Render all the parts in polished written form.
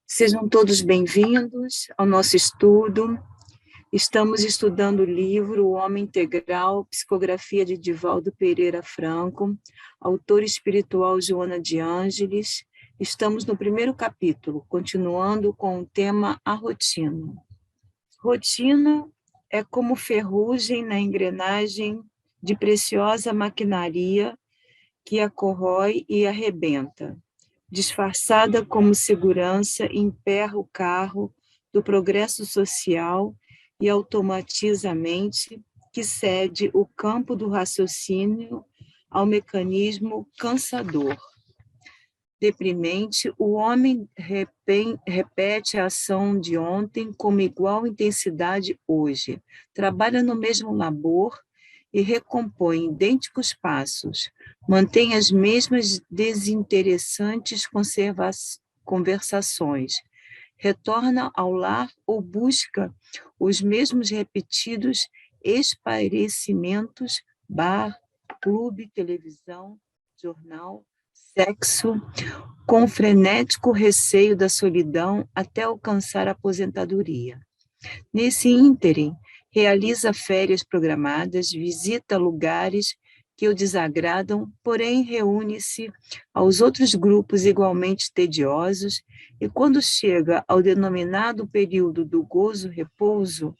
Sejam todos bem-vindos ao nosso estudo. Estamos estudando o livro O Homem Integral, psicografia de Divaldo Pereira Franco, autor espiritual Joana de Ângeles. Estamos no primeiro capítulo, continuando com o tema A Rotina. Rotina é como ferrugem na engrenagem de preciosa maquinaria que a corrói e arrebenta. Disfarçada como segurança, emperra o carro do progresso social e automatiza a mente que cede o campo do raciocínio ao mecanismo cansador. Deprimente, o homem repete a ação de ontem com igual intensidade hoje, trabalha no mesmo labor e recompõe idênticos passos, mantém as mesmas desinteressantes conversações, retorna ao lar ou busca os mesmos repetidos esparecimentos, bar, clube, televisão, jornal, sexo, com frenético receio da solidão até alcançar a aposentadoria. Nesse ínterim, realiza férias programadas, visita lugares que o desagradam, porém reúne-se aos outros grupos igualmente tediosos e, quando chega ao denominado período do gozo-repouso,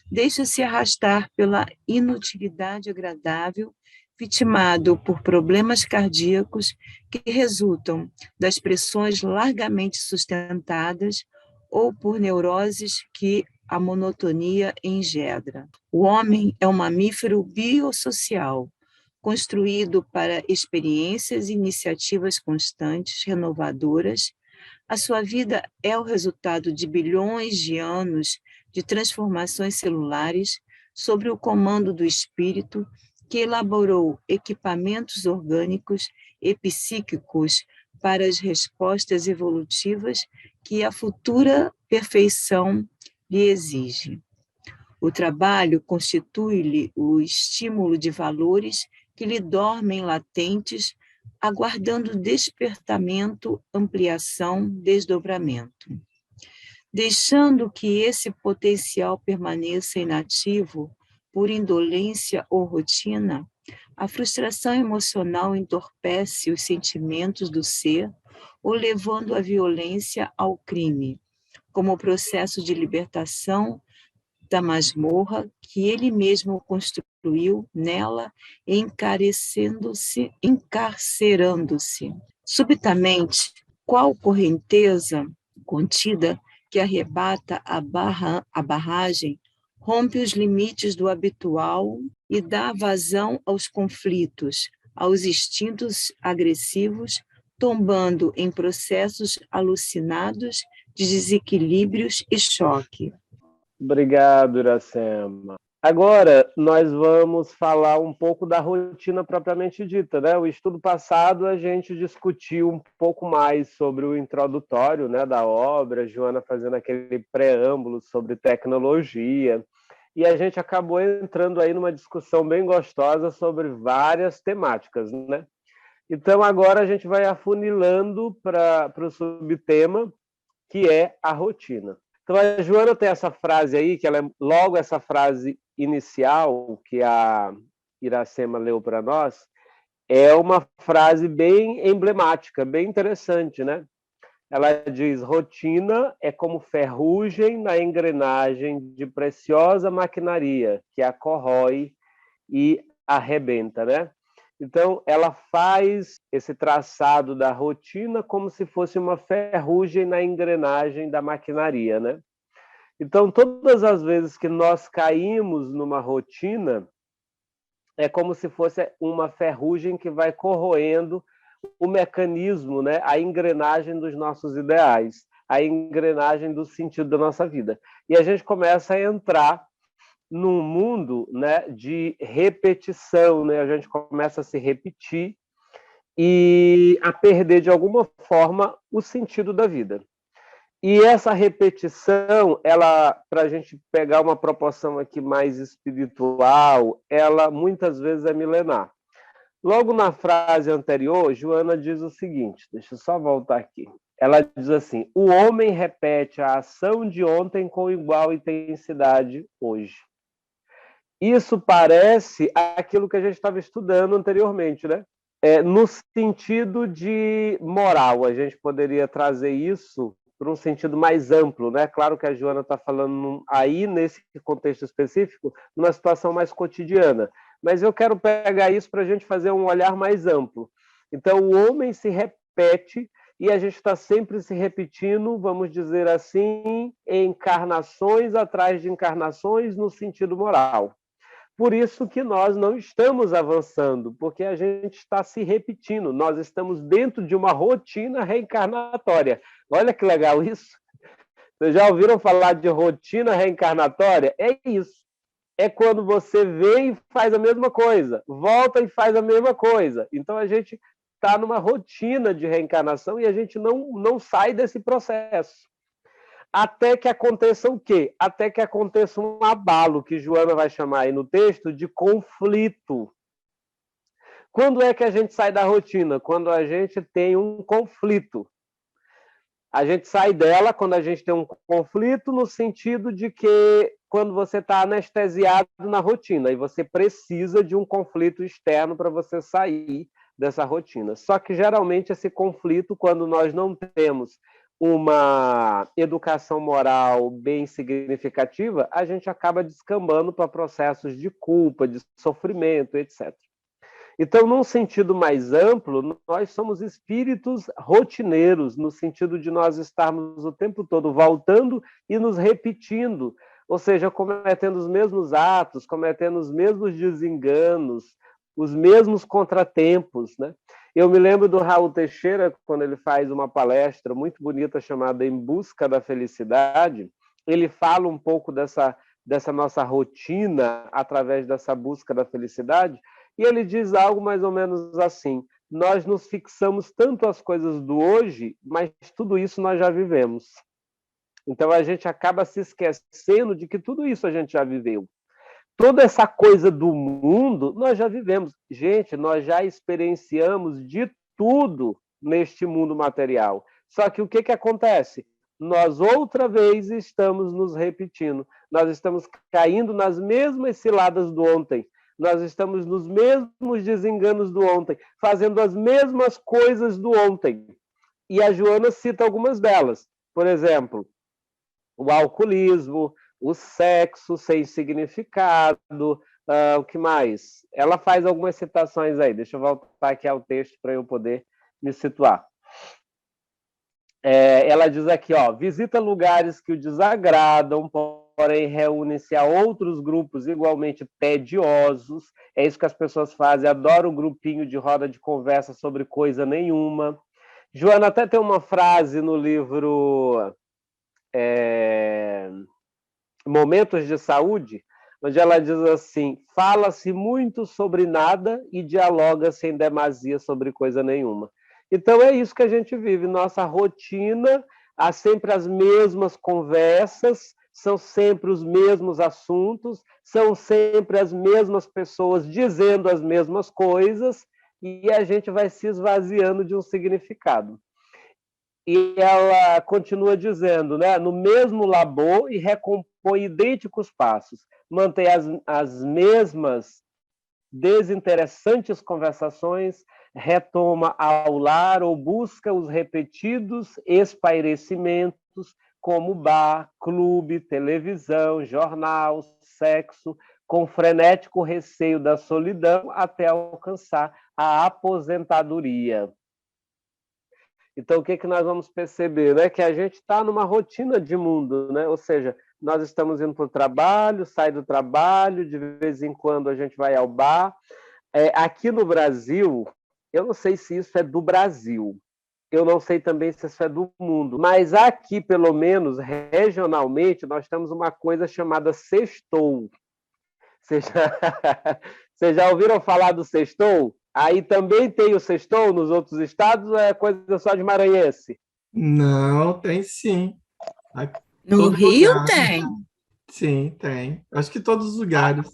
deixa-se arrastar pela inutilidade agradável, vitimado por problemas cardíacos que resultam das pressões largamente sustentadas ou por neuroses que a monotonia engendra. O homem é um mamífero biosocial, construído para experiências e iniciativas constantes, renovadoras. A sua vida é o resultado de bilhões de anos de transformações celulares sob o comando do espírito, que elaborou equipamentos orgânicos e psíquicos para as respostas evolutivas que a futura perfeição lhe exige. O trabalho constitui-lhe o estímulo de valores que lhe dormem latentes, aguardando despertamento, ampliação, desdobramento. Deixando que esse potencial permaneça inativo por indolência ou rotina, a frustração emocional entorpece os sentimentos do ser, ou levando a violência ao crime, como processo de libertação da masmorra que ele mesmo construiu nela, encarcerando-se. Subitamente, qual correnteza contida que arrebata a barragem, rompe os limites do habitual e dá vazão aos conflitos, aos instintos agressivos, tombando em processos alucinados de desequilíbrios e choque. Obrigado, Iracema. Agora, nós vamos falar um pouco da rotina propriamente dita, né? O estudo passado, a gente discutiu um pouco mais sobre o introdutório, né, da obra, Joana fazendo aquele preâmbulo sobre tecnologia, e a gente acabou entrando aí numa discussão bem gostosa sobre várias temáticas, né? Então, agora a gente vai afunilando para o subtema, que é a rotina. Então, a Joana tem essa frase aí, que ela é logo essa frase inicial que a Iracema leu para nós, é uma frase bem emblemática, bem interessante, né? Ela diz: rotina é como ferrugem na engrenagem de preciosa maquinaria que a corrói e arrebenta, né? Então, ela faz esse traçado da rotina como se fosse uma ferrugem na engrenagem da maquinaria, né? Então, todas as vezes que nós caímos numa rotina, é como se fosse uma ferrugem que vai corroendo o mecanismo, né? A engrenagem dos nossos ideais, a engrenagem do sentido da nossa vida. E a gente começa a entrar num mundo, né, de repetição, né? A gente começa a se repetir e a perder, de alguma forma, o sentido da vida. E essa repetição, ela, para a gente pegar uma proporção aqui mais espiritual, ela muitas vezes é milenar. Logo na frase anterior, Joana diz o seguinte, deixa eu só voltar aqui. Ela diz assim: o homem repete a ação de ontem com igual intensidade hoje. Isso parece aquilo que a gente estava estudando anteriormente, né? No sentido de moral, a gente poderia trazer isso para um sentido mais amplo, né? Claro que a Joana está falando aí, nesse contexto específico, numa situação mais cotidiana, mas eu quero pegar isso para a gente fazer um olhar mais amplo. Então, o homem se repete e a gente está sempre se repetindo, vamos dizer assim, encarnações atrás de encarnações no sentido moral. Por isso que nós não estamos avançando, porque a gente está se repetindo, nós estamos dentro de uma rotina reencarnatória. Olha que legal isso. Vocês já ouviram falar de rotina reencarnatória? É isso. É quando você vem e faz a mesma coisa, volta e faz a mesma coisa. Então a gente está numa rotina de reencarnação e a gente não sai desse processo. Até que aconteça o quê? Até que aconteça um abalo, que Joana vai chamar aí no texto de conflito. Quando é que a gente sai da rotina? Quando a gente tem um conflito. A gente sai dela quando a gente tem um conflito, no sentido de que quando você está anestesiado na rotina e você precisa de um conflito externo para você sair dessa rotina. Só que geralmente esse conflito, quando nós não temos uma educação moral bem significativa, a gente acaba descambando para processos de culpa, de sofrimento, etc. Então, num sentido mais amplo, nós somos espíritos rotineiros, no sentido de nós estarmos o tempo todo voltando e nos repetindo, ou seja, cometendo os mesmos atos, cometendo os mesmos desenganos, os mesmos contratempos, né? Eu me lembro do Raul Teixeira, quando ele faz uma palestra muito bonita chamada Em Busca da Felicidade, ele fala um pouco dessa nossa rotina através dessa busca da felicidade, e ele diz algo mais ou menos assim: nós nos fixamos tanto às coisas do hoje, mas tudo isso nós já vivemos. Então a gente acaba se esquecendo de que tudo isso a gente já viveu. Toda essa coisa do mundo, nós já vivemos. Gente, nós já experienciamos de tudo neste mundo material. Só que o que acontece? Nós outra vez estamos nos repetindo. Nós estamos caindo nas mesmas ciladas do ontem. Nós estamos nos mesmos desenganos do ontem, fazendo as mesmas coisas do ontem. E a Joana cita algumas delas. Por exemplo, o alcoolismo, o sexo sem significado, o que mais? Ela faz algumas citações aí. Deixa eu voltar aqui ao texto para eu poder me situar. Ela diz aqui, ó, visita lugares que o desagradam, porém reúne-se a outros grupos igualmente tediosos. É isso que as pessoas fazem, adoram o grupinho de roda de conversa sobre coisa nenhuma. Joana até tem uma frase no livro Momentos de Saúde, onde ela diz assim: fala-se muito sobre nada e dialoga-se em demasia sobre coisa nenhuma. Então é isso que a gente vive, nossa rotina, há sempre as mesmas conversas, são sempre os mesmos assuntos, são sempre as mesmas pessoas dizendo as mesmas coisas, e a gente vai se esvaziando de um significado. E ela continua dizendo, né, no mesmo labor e recompõe idênticos passos, mantém as mesmas desinteressantes conversações, retoma ao lar ou busca os repetidos espairecimentos, como bar, clube, televisão, jornal, sexo, com frenético receio da solidão até alcançar a aposentadoria. Então, o que nós vamos perceber? Né? Que a gente está numa rotina de mundo, né? Ou seja, nós estamos indo para o trabalho, sai do trabalho, de vez em quando a gente vai ao bar. Aqui no Brasil, eu não sei se isso é do Brasil, eu não sei também se isso é do mundo, mas aqui, pelo menos, regionalmente, nós temos uma coisa chamada sextou. Vocês já ouviram falar do sextou? Aí também tem o sextou nos outros estados ou é coisa só de maranhense? Não, tem sim. No Todo Rio lugar. tem. Sim, tem. Acho que todos os lugares.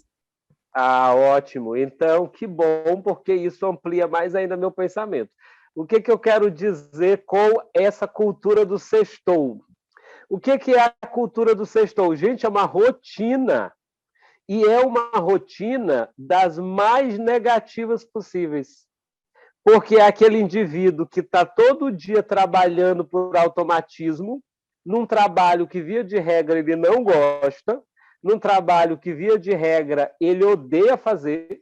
Ah, ótimo. Então, que bom, porque isso amplia mais ainda meu pensamento. O que eu quero dizer com essa cultura do sextou? O que é a cultura do sextou? Gente, é uma rotina. E é uma rotina das mais negativas possíveis. Porque é aquele indivíduo que está todo dia trabalhando por automatismo, num trabalho que, via de regra, ele não gosta, num trabalho que, via de regra, ele odeia fazer,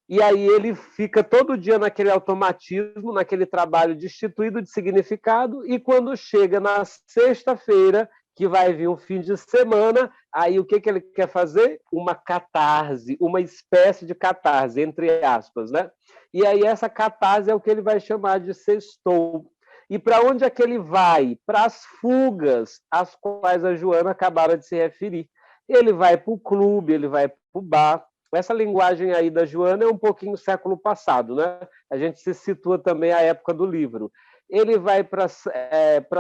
e aí ele fica todo dia naquele automatismo, naquele trabalho destituído de significado, e quando chega na sexta-feira, que vai vir um fim de semana, aí o que ele quer fazer? Uma catarse, uma espécie de catarse, entre aspas, né? E aí essa catarse é o que ele vai chamar de sextou. E para onde é que ele vai? Para as fugas, às quais a Joana acabara de se referir. Ele vai para o clube, ele vai para o bar. Essa linguagem aí da Joana é um pouquinho século passado, né? A gente se situa também à época do livro. Ele vai para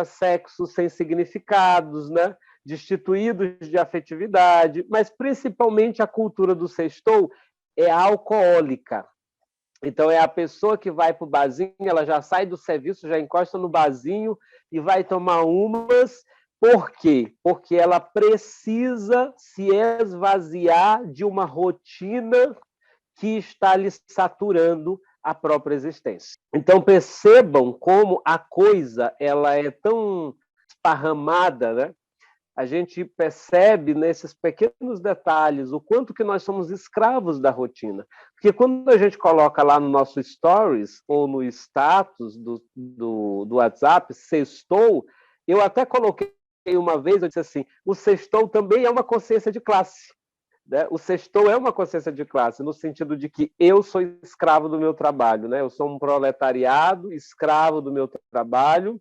sexos sem significados, né? Destituídos de afetividade, mas principalmente a cultura do sextou é alcoólica. Então, é a pessoa que vai para o barzinho, ela já sai do serviço, já encosta no barzinho e vai tomar umas. Por quê? Porque ela precisa se esvaziar de uma rotina que está lhe saturando a própria existência. Então, percebam como a coisa ela é tão esparramada, né? A gente percebe nesses pequenos detalhes o quanto que nós somos escravos da rotina. Porque quando a gente coloca lá no nosso stories ou no status do WhatsApp, sextou, eu até coloquei uma vez, eu disse assim, o sextou também é uma consciência de classe. Né? O sextou é uma consciência de classe, no sentido de que eu sou escravo do meu trabalho, né? Eu sou um proletariado, escravo do meu trabalho,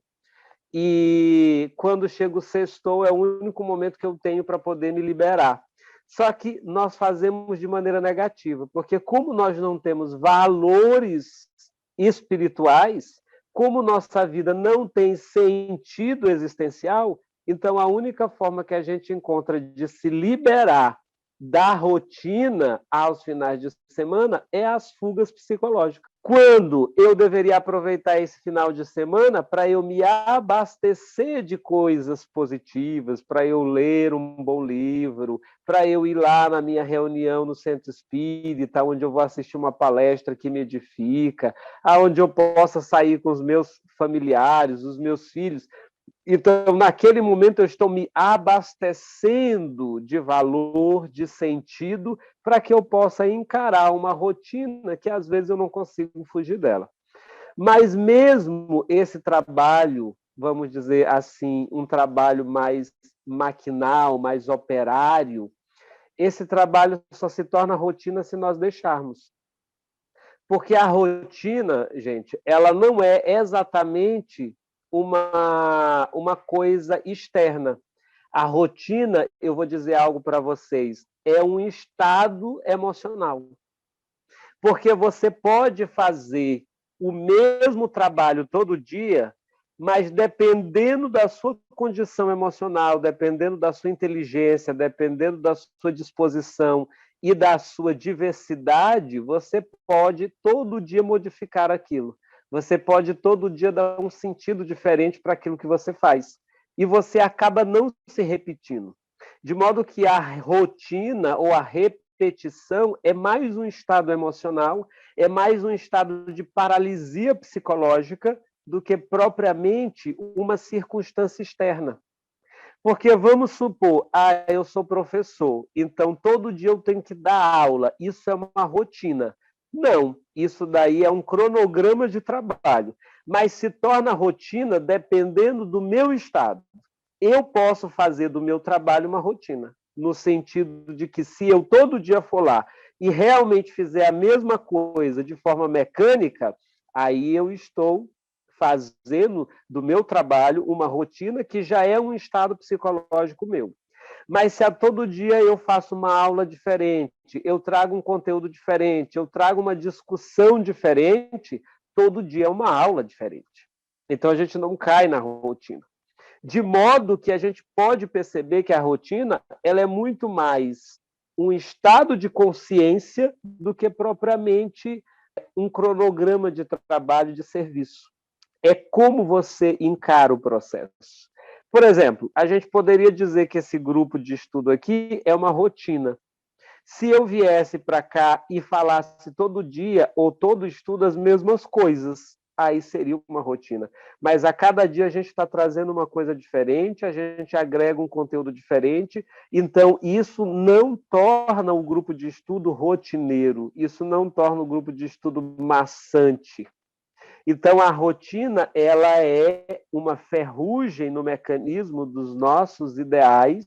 e quando chega o sextou é o único momento que eu tenho para poder me liberar. Só que nós fazemos de maneira negativa, porque como nós não temos valores espirituais, como nossa vida não tem sentido existencial, então a única forma que a gente encontra de se liberar da rotina aos finais de semana é as fugas psicológicas. Quando eu deveria aproveitar esse final de semana para eu me abastecer de coisas positivas, para eu ler um bom livro, para eu ir lá na minha reunião no Centro Espírita, onde eu vou assistir uma palestra que me edifica, aonde eu possa sair com os meus familiares, os meus filhos. Então, naquele momento, eu estou me abastecendo de valor, de sentido, para que eu possa encarar uma rotina que, às vezes, eu não consigo fugir dela. Mas mesmo esse trabalho, vamos dizer assim, um trabalho mais maquinal, mais operário, esse trabalho só se torna rotina se nós deixarmos. Porque a rotina, gente, ela não é exatamente uma coisa externa. A rotina, eu vou dizer algo para vocês, é um estado emocional. Porque você pode fazer o mesmo trabalho todo dia, mas dependendo da sua condição emocional, dependendo da sua inteligência, dependendo da sua disposição e da sua diversidade, você pode todo dia modificar aquilo. Você pode todo dia dar um sentido diferente para aquilo que você faz. E você acaba não se repetindo. De modo que a rotina ou a repetição é mais um estado emocional, é mais um estado de paralisia psicológica do que propriamente uma circunstância externa. Porque vamos supor, eu sou professor, então todo dia eu tenho que dar aula, isso é uma rotina. Não, isso daí é um cronograma de trabalho, mas se torna rotina dependendo do meu estado. Eu posso fazer do meu trabalho uma rotina, no sentido de que se eu todo dia for lá e realmente fizer a mesma coisa de forma mecânica, aí eu estou fazendo do meu trabalho uma rotina que já é um estado psicológico meu. Mas se a todo dia eu faço uma aula diferente, eu trago um conteúdo diferente, eu trago uma discussão diferente, todo dia é uma aula diferente. Então a gente não cai na rotina. De modo que a gente pode perceber que a rotina ela é muito mais um estado de consciência do que propriamente um cronograma de trabalho, de serviço. É como você encara o processo. Por exemplo, a gente poderia dizer que esse grupo de estudo aqui é uma rotina. Se eu viesse para cá e falasse todo dia ou todo estudo as mesmas coisas, aí seria uma rotina. Mas a cada dia a gente está trazendo uma coisa diferente, a gente agrega um conteúdo diferente, então isso não torna o grupo de estudo rotineiro, isso não torna o grupo de estudo maçante. Então, a rotina, ela é uma ferrugem no mecanismo dos nossos ideais,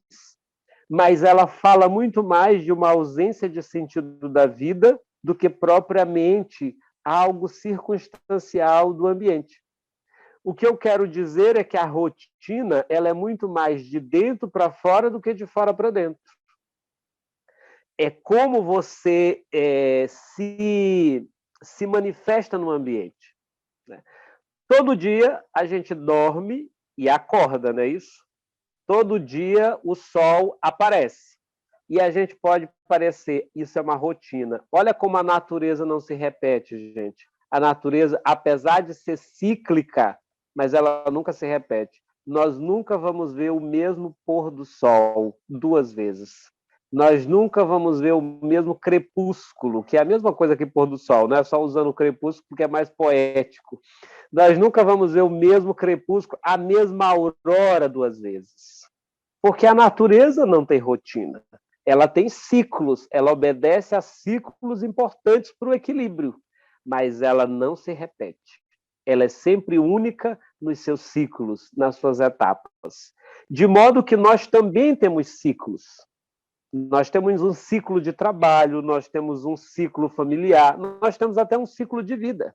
mas ela fala muito mais de uma ausência de sentido da vida do que propriamente algo circunstancial do ambiente. O que eu quero dizer é que a rotina, ela é muito mais de dentro para fora do que de fora para dentro. É como você se manifesta no ambiente. Né? Todo dia a gente dorme e acorda, não é isso? Todo dia o sol aparece. E a gente pode parecer, isso é uma rotina. Olha como a natureza não se repete, gente. A natureza, apesar de ser cíclica, mas ela nunca se repete. Nós nunca vamos ver o mesmo pôr do sol 2 vezes. Nós nunca vamos ver o mesmo crepúsculo, que é a mesma coisa que pôr do sol, não é só usando o crepúsculo porque é mais poético. Nós nunca vamos ver o mesmo crepúsculo, a mesma aurora 2 vezes. Porque a natureza não tem rotina. Ela tem ciclos, ela obedece a ciclos importantes para o equilíbrio, mas ela não se repete. Ela é sempre única nos seus ciclos, nas suas etapas. De modo que nós também temos ciclos. Nós temos um ciclo de trabalho, nós temos um ciclo familiar, nós temos até um ciclo de vida.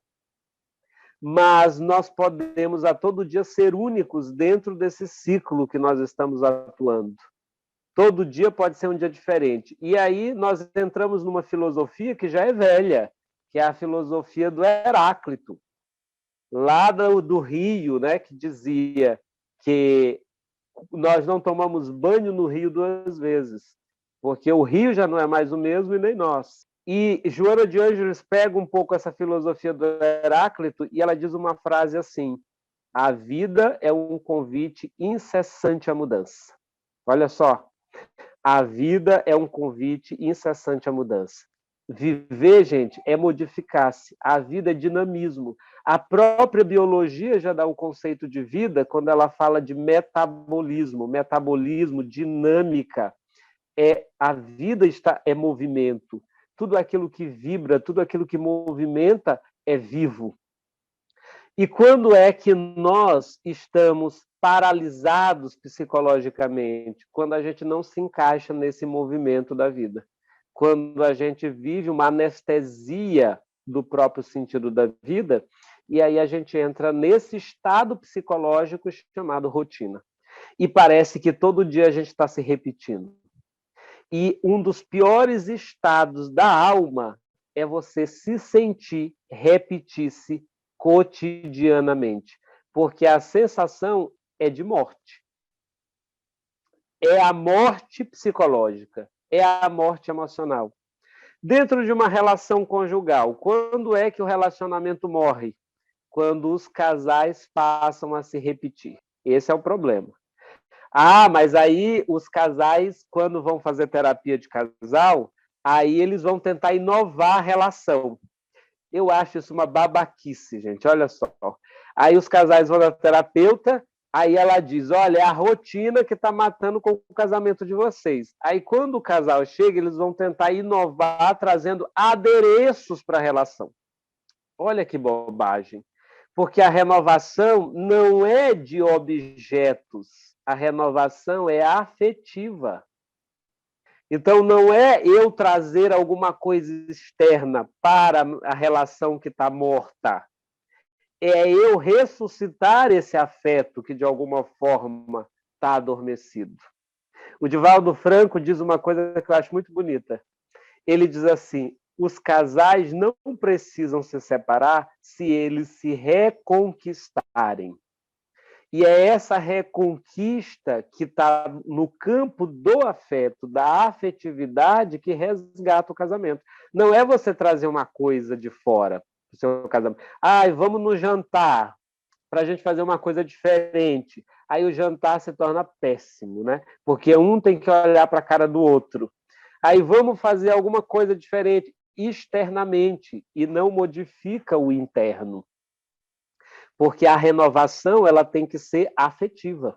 Mas nós podemos a todo dia ser únicos dentro desse ciclo que nós estamos atuando. Todo dia pode ser um dia diferente. E aí nós entramos numa filosofia que já é velha, que é a filosofia do Heráclito, lá do Rio, né, que dizia que nós não tomamos banho no rio 2 vezes, porque o rio já não é mais o mesmo e nem nós. E Joana de Ângeles pega um pouco essa filosofia do Heráclito e ela diz uma frase assim: a vida é um convite incessante à mudança. Olha só, a vida é um convite incessante à mudança. Viver, gente, é modificar-se. A vida é dinamismo. A própria biologia já dá o conceito de vida quando ela fala de metabolismo, dinâmica. A vida é movimento. Tudo aquilo que vibra, tudo aquilo que movimenta é vivo. E quando é que nós estamos paralisados psicologicamente? Quando a gente não se encaixa nesse movimento da vida. Quando a gente vive uma anestesia do próprio sentido da vida, e aí a gente entra nesse estado psicológico chamado rotina. E parece que todo dia a gente está se repetindo. E um dos piores estados da alma é você se sentir repetir-se cotidianamente, porque a sensação é de morte. É a morte psicológica, é a morte emocional. Dentro de uma relação conjugal, quando é que o relacionamento morre? Quando os casais passam a se repetir. Esse é o problema. Mas aí os casais, quando vão fazer terapia de casal, aí eles vão tentar inovar a relação. Eu acho isso uma babaquice, gente, olha só. Aí os casais vão na terapeuta, aí ela diz, olha, é a rotina que está matando com o casamento de vocês. Aí quando o casal chega, eles vão tentar inovar, trazendo adereços para a relação. Olha que bobagem. Porque a renovação não é de objetos, a renovação é afetiva. Então, não é eu trazer alguma coisa externa para a relação que está morta. É eu ressuscitar esse afeto que, de alguma forma, está adormecido. O Divaldo Franco diz uma coisa que eu acho muito bonita. Ele diz assim, os casais não precisam se separar se eles se reconquistarem. E é essa reconquista que está no campo do afeto, da afetividade, que resgata o casamento. Não é você trazer uma coisa de fora. para o seu casamento. Ai, vamos no jantar para a gente fazer uma coisa diferente. Aí o jantar se torna péssimo, né? Porque um tem que olhar para a cara do outro. Aí vamos fazer alguma coisa diferente externamente e não modifica o interno. Porque a renovação ela tem que ser afetiva.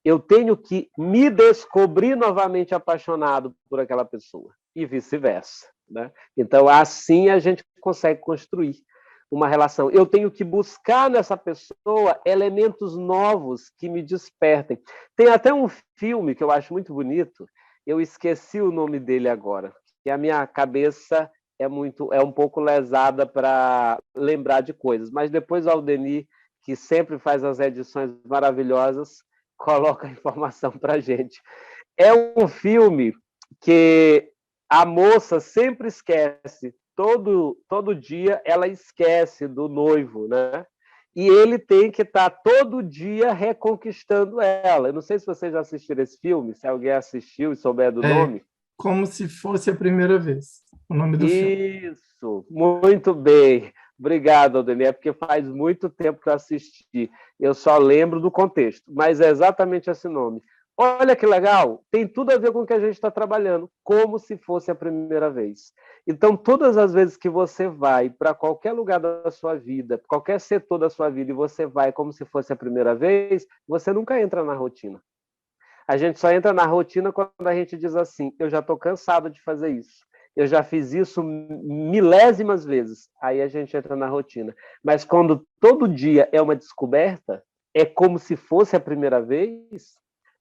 Eu tenho que me descobrir novamente apaixonado por aquela pessoa e vice-versa, né? Então, assim a gente consegue construir uma relação. Eu tenho que buscar nessa pessoa elementos novos que me despertem. Tem até um filme que eu acho muito bonito, eu esqueci o nome dele agora, e a minha cabeça é um pouco lesada para lembrar de coisas, mas depois o Aldeni, que sempre faz as edições maravilhosas, coloca a informação para a gente. É um filme que a moça sempre esquece, todo dia ela esquece do noivo, né? E ele tem que estar todo dia reconquistando ela. Eu não sei se vocês já assistiram esse filme, se alguém assistiu e souber do É nome. como se fosse a primeira vez, o nome do filme. Isso, muito bem. Obrigado, Aldemir, porque faz muito tempo que eu assisti. Eu só lembro do contexto, mas é exatamente esse nome. Olha que legal, tem tudo a ver com o que a gente está trabalhando, como se fosse a primeira vez. Então, todas as vezes que você vai para qualquer lugar da sua vida, qualquer setor da sua vida, e você vai como se fosse a primeira vez, você nunca entra na rotina. A gente só entra na rotina quando a gente diz assim, eu já estou cansado de fazer isso. Eu já fiz isso milésimas vezes. Aí a gente entra na rotina. Mas quando todo dia é uma descoberta, é como se fosse a primeira vez,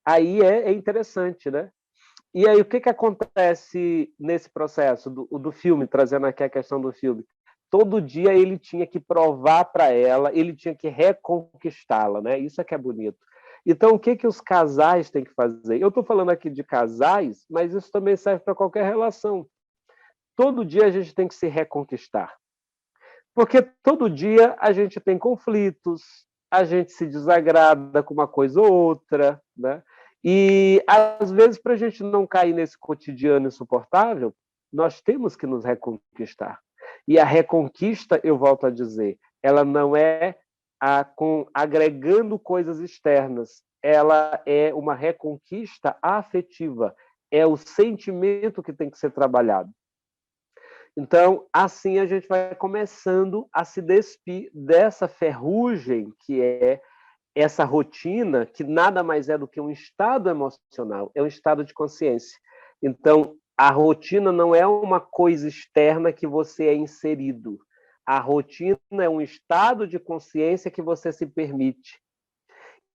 aí é interessante, né? E aí o que acontece nesse processo do filme, trazendo aqui a questão do filme? Todo dia ele tinha que provar para ela, ele tinha que reconquistá-la, né? Isso é que é bonito. Então, o que os casais têm que fazer? Eu estou falando aqui de casais, mas isso também serve para qualquer relação. Todo dia a gente tem que se reconquistar. Porque todo dia a gente tem conflitos, a gente se desagrada com uma coisa ou outra, né? E, às vezes, para a gente não cair nesse cotidiano insuportável, nós temos que nos reconquistar. E a reconquista, eu volto a dizer, ela não é agregando coisas externas, ela é uma reconquista afetiva, é o sentimento que tem que ser trabalhado. Então, assim a gente vai começando a se despir dessa ferrugem que é essa rotina, que nada mais é do que um estado emocional, é um estado de consciência. Então, a rotina não é uma coisa externa que você é inserido. A rotina é um estado de consciência que você se permite.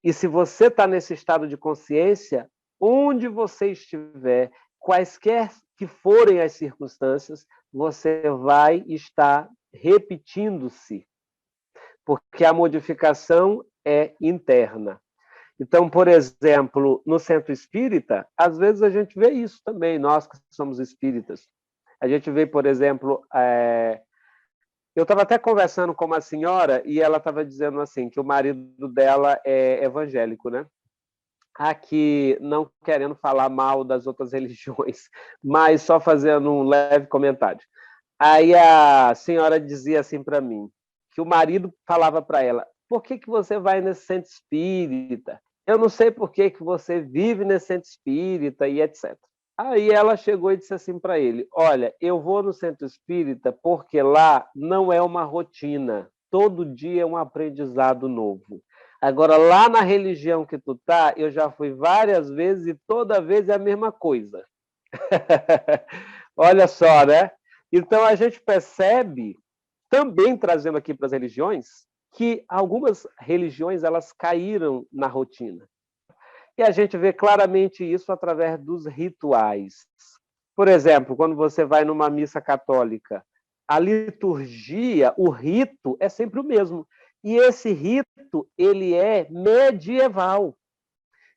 E se você está nesse estado de consciência, onde você estiver, quaisquer que forem as circunstâncias, você vai estar repetindo-se, porque a modificação é interna. Então, por exemplo, no centro espírita, às vezes a gente vê isso também, nós que somos espíritas. A gente vê, por exemplo, eu estava até conversando com uma senhora e ela estava dizendo assim, que o marido dela é evangélico, né? Aqui, não querendo falar mal das outras religiões, mas só fazendo um leve comentário. Aí a senhora dizia assim para mim, que o marido falava para ela, por que você vai nesse centro espírita? Eu não sei por que você vive nesse centro espírita e etc. Aí ela chegou e disse assim para ele, olha, eu vou no centro espírita porque lá não é uma rotina, todo dia é um aprendizado novo. Agora, lá na religião que tu tá, eu já fui várias vezes e toda vez é a mesma coisa. Olha só, né? Então, a gente percebe, também trazendo aqui para as religiões, que algumas religiões elas caíram na rotina. E a gente vê claramente isso através dos rituais. Por exemplo, quando você vai numa missa católica, a liturgia, o rito é sempre o mesmo. E esse rito, ele é medieval.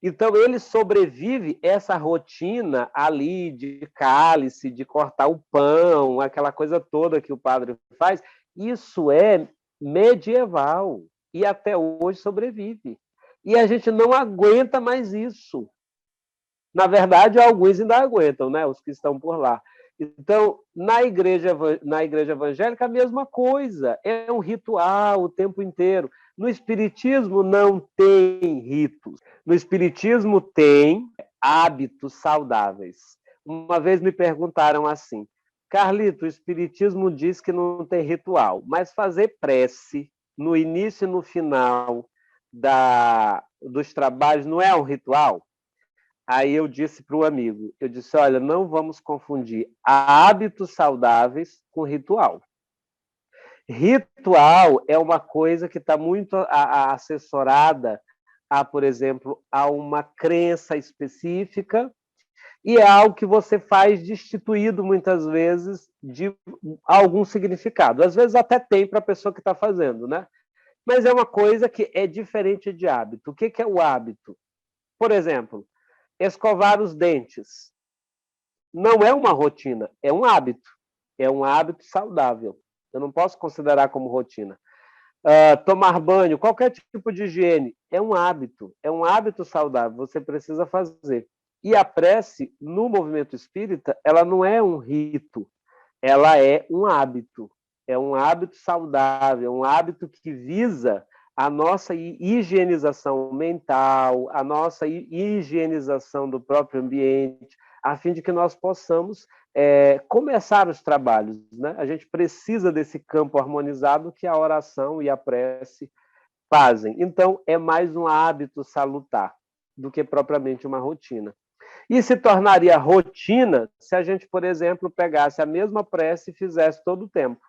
Então, ele sobrevive essa rotina ali de cálice, de cortar o pão, aquela coisa toda que o padre faz. Isso é medieval e até hoje sobrevive. E a gente não aguenta mais isso. Na verdade, alguns ainda aguentam, né? Os que estão por lá. Então, na igreja evangélica, a mesma coisa, é um ritual o tempo inteiro. No espiritismo não tem ritos. No espiritismo tem hábitos saudáveis. Uma vez me perguntaram assim: Carlito, o espiritismo diz que não tem ritual, mas fazer prece no início e no final dos trabalhos não é um ritual? Aí eu disse para o amigo, eu disse, olha, não vamos confundir hábitos saudáveis com ritual. Ritual é uma coisa que está muito assessorada a, por exemplo, a uma crença específica e é algo que você faz destituído, muitas vezes, de algum significado. Às vezes até tem para a pessoa que está fazendo, né? Mas é uma coisa que é diferente de hábito. O que é o hábito? Por exemplo, escovar os dentes. Não é uma rotina, é um hábito. É um hábito saudável. Eu não posso considerar como rotina. Tomar banho, qualquer tipo de higiene, é um hábito saudável, você precisa fazer. E a prece, no movimento espírita, ela não é um rito, ela é um hábito saudável, é um hábito que visa a nossa higienização mental, a nossa higienização do próprio ambiente, a fim de que nós possamos começar os trabalhos, né? A gente precisa desse campo harmonizado que a oração e a prece fazem. Então, é mais um hábito salutar do que propriamente uma rotina. E se tornaria rotina se a gente, por exemplo, pegasse a mesma prece e fizesse todo o tempo.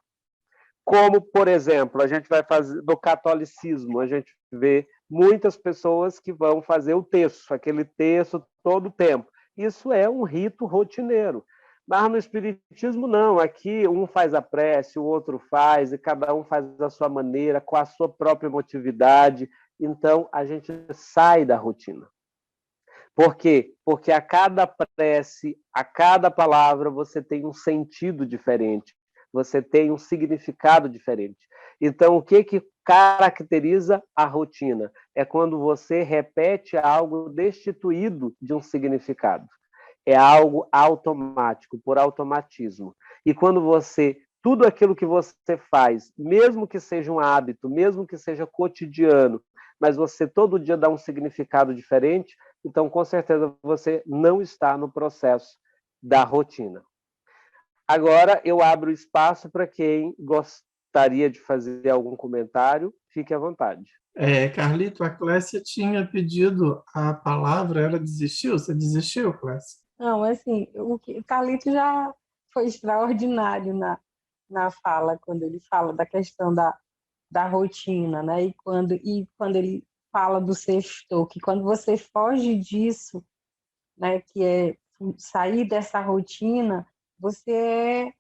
Como, por exemplo, a gente vai fazer do catolicismo, a gente vê muitas pessoas que vão fazer o terço, aquele terço todo o tempo. Isso é um rito rotineiro. Mas no espiritismo, não. Aqui um faz a prece, o outro faz, e cada um faz da sua maneira, com a sua própria emotividade. Então, a gente sai da rotina. Por quê? Porque a cada prece, a cada palavra, você tem um sentido diferente, você tem um significado diferente. Então, o que caracteriza a rotina? É quando você repete algo destituído de um significado. É algo automático, por automatismo. E quando tudo aquilo que você faz, mesmo que seja um hábito, mesmo que seja cotidiano, mas você todo dia dá um significado diferente, então, com certeza, você não está no processo da rotina. Agora, eu abro espaço para quem gostaria de fazer algum comentário. Fique à vontade. Carlito, a Clécia tinha pedido a palavra, ela desistiu? Você desistiu, Clécia? Não, assim, o Carlito já foi extraordinário na fala, quando ele fala da questão da rotina, né? E quando ele fala do sextou, que quando você foge disso, né, que é sair dessa rotina, você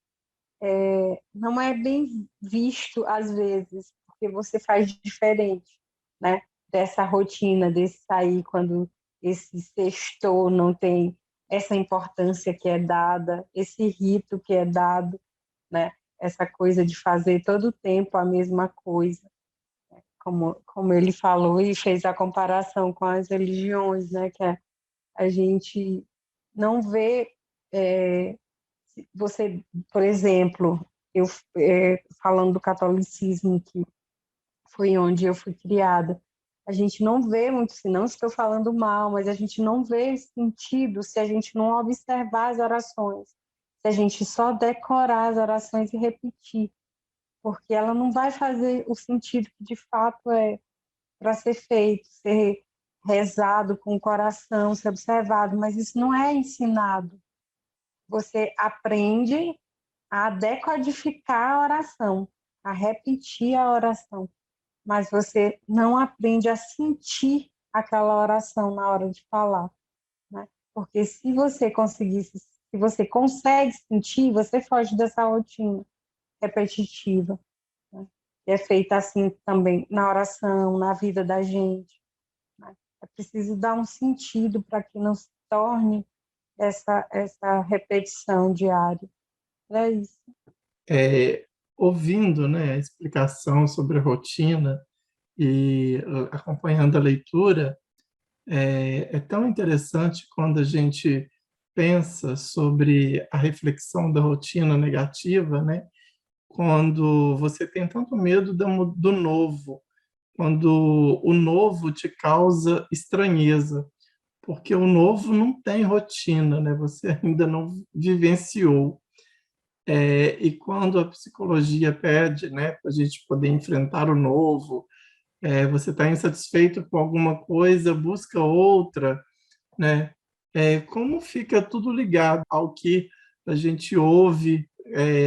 não é bem visto às vezes, porque você faz diferente, né, dessa rotina, desse sair quando esse sextou não tem essa importância que é dada, esse rito que é dado, né, essa coisa de fazer todo o tempo a mesma coisa, como ele falou e fez a comparação com as religiões, né, que a gente não vê você, por exemplo, eu falando do catolicismo, que foi onde eu fui criada, a gente não vê muito, se não estou falando mal, mas a gente não vê sentido se a gente não observar as orações, se a gente só decorar as orações e repetir, porque ela não vai fazer o sentido que de fato é para ser feito, ser rezado com o coração, ser observado, mas isso não é ensinado. Você aprende a decodificar a oração, a repetir a oração, mas você não aprende a sentir aquela oração na hora de falar, né? Porque se você consegue sentir, você foge dessa rotina repetitiva, né? E é feita assim também na oração, na vida da gente, né? É preciso dar um sentido para que não se torne essa repetição diária. É isso. Ouvindo, né, a explicação sobre a rotina e acompanhando a leitura, é tão interessante quando a gente pensa sobre a reflexão da rotina negativa, né? Quando você tem tanto medo do novo, quando o novo te causa estranheza, porque o novo não tem rotina, né? Você ainda não vivenciou. E quando a psicologia pede, né, para a gente poder enfrentar o novo, você está insatisfeito com alguma coisa, busca outra, né? Como fica tudo ligado ao que a gente ouve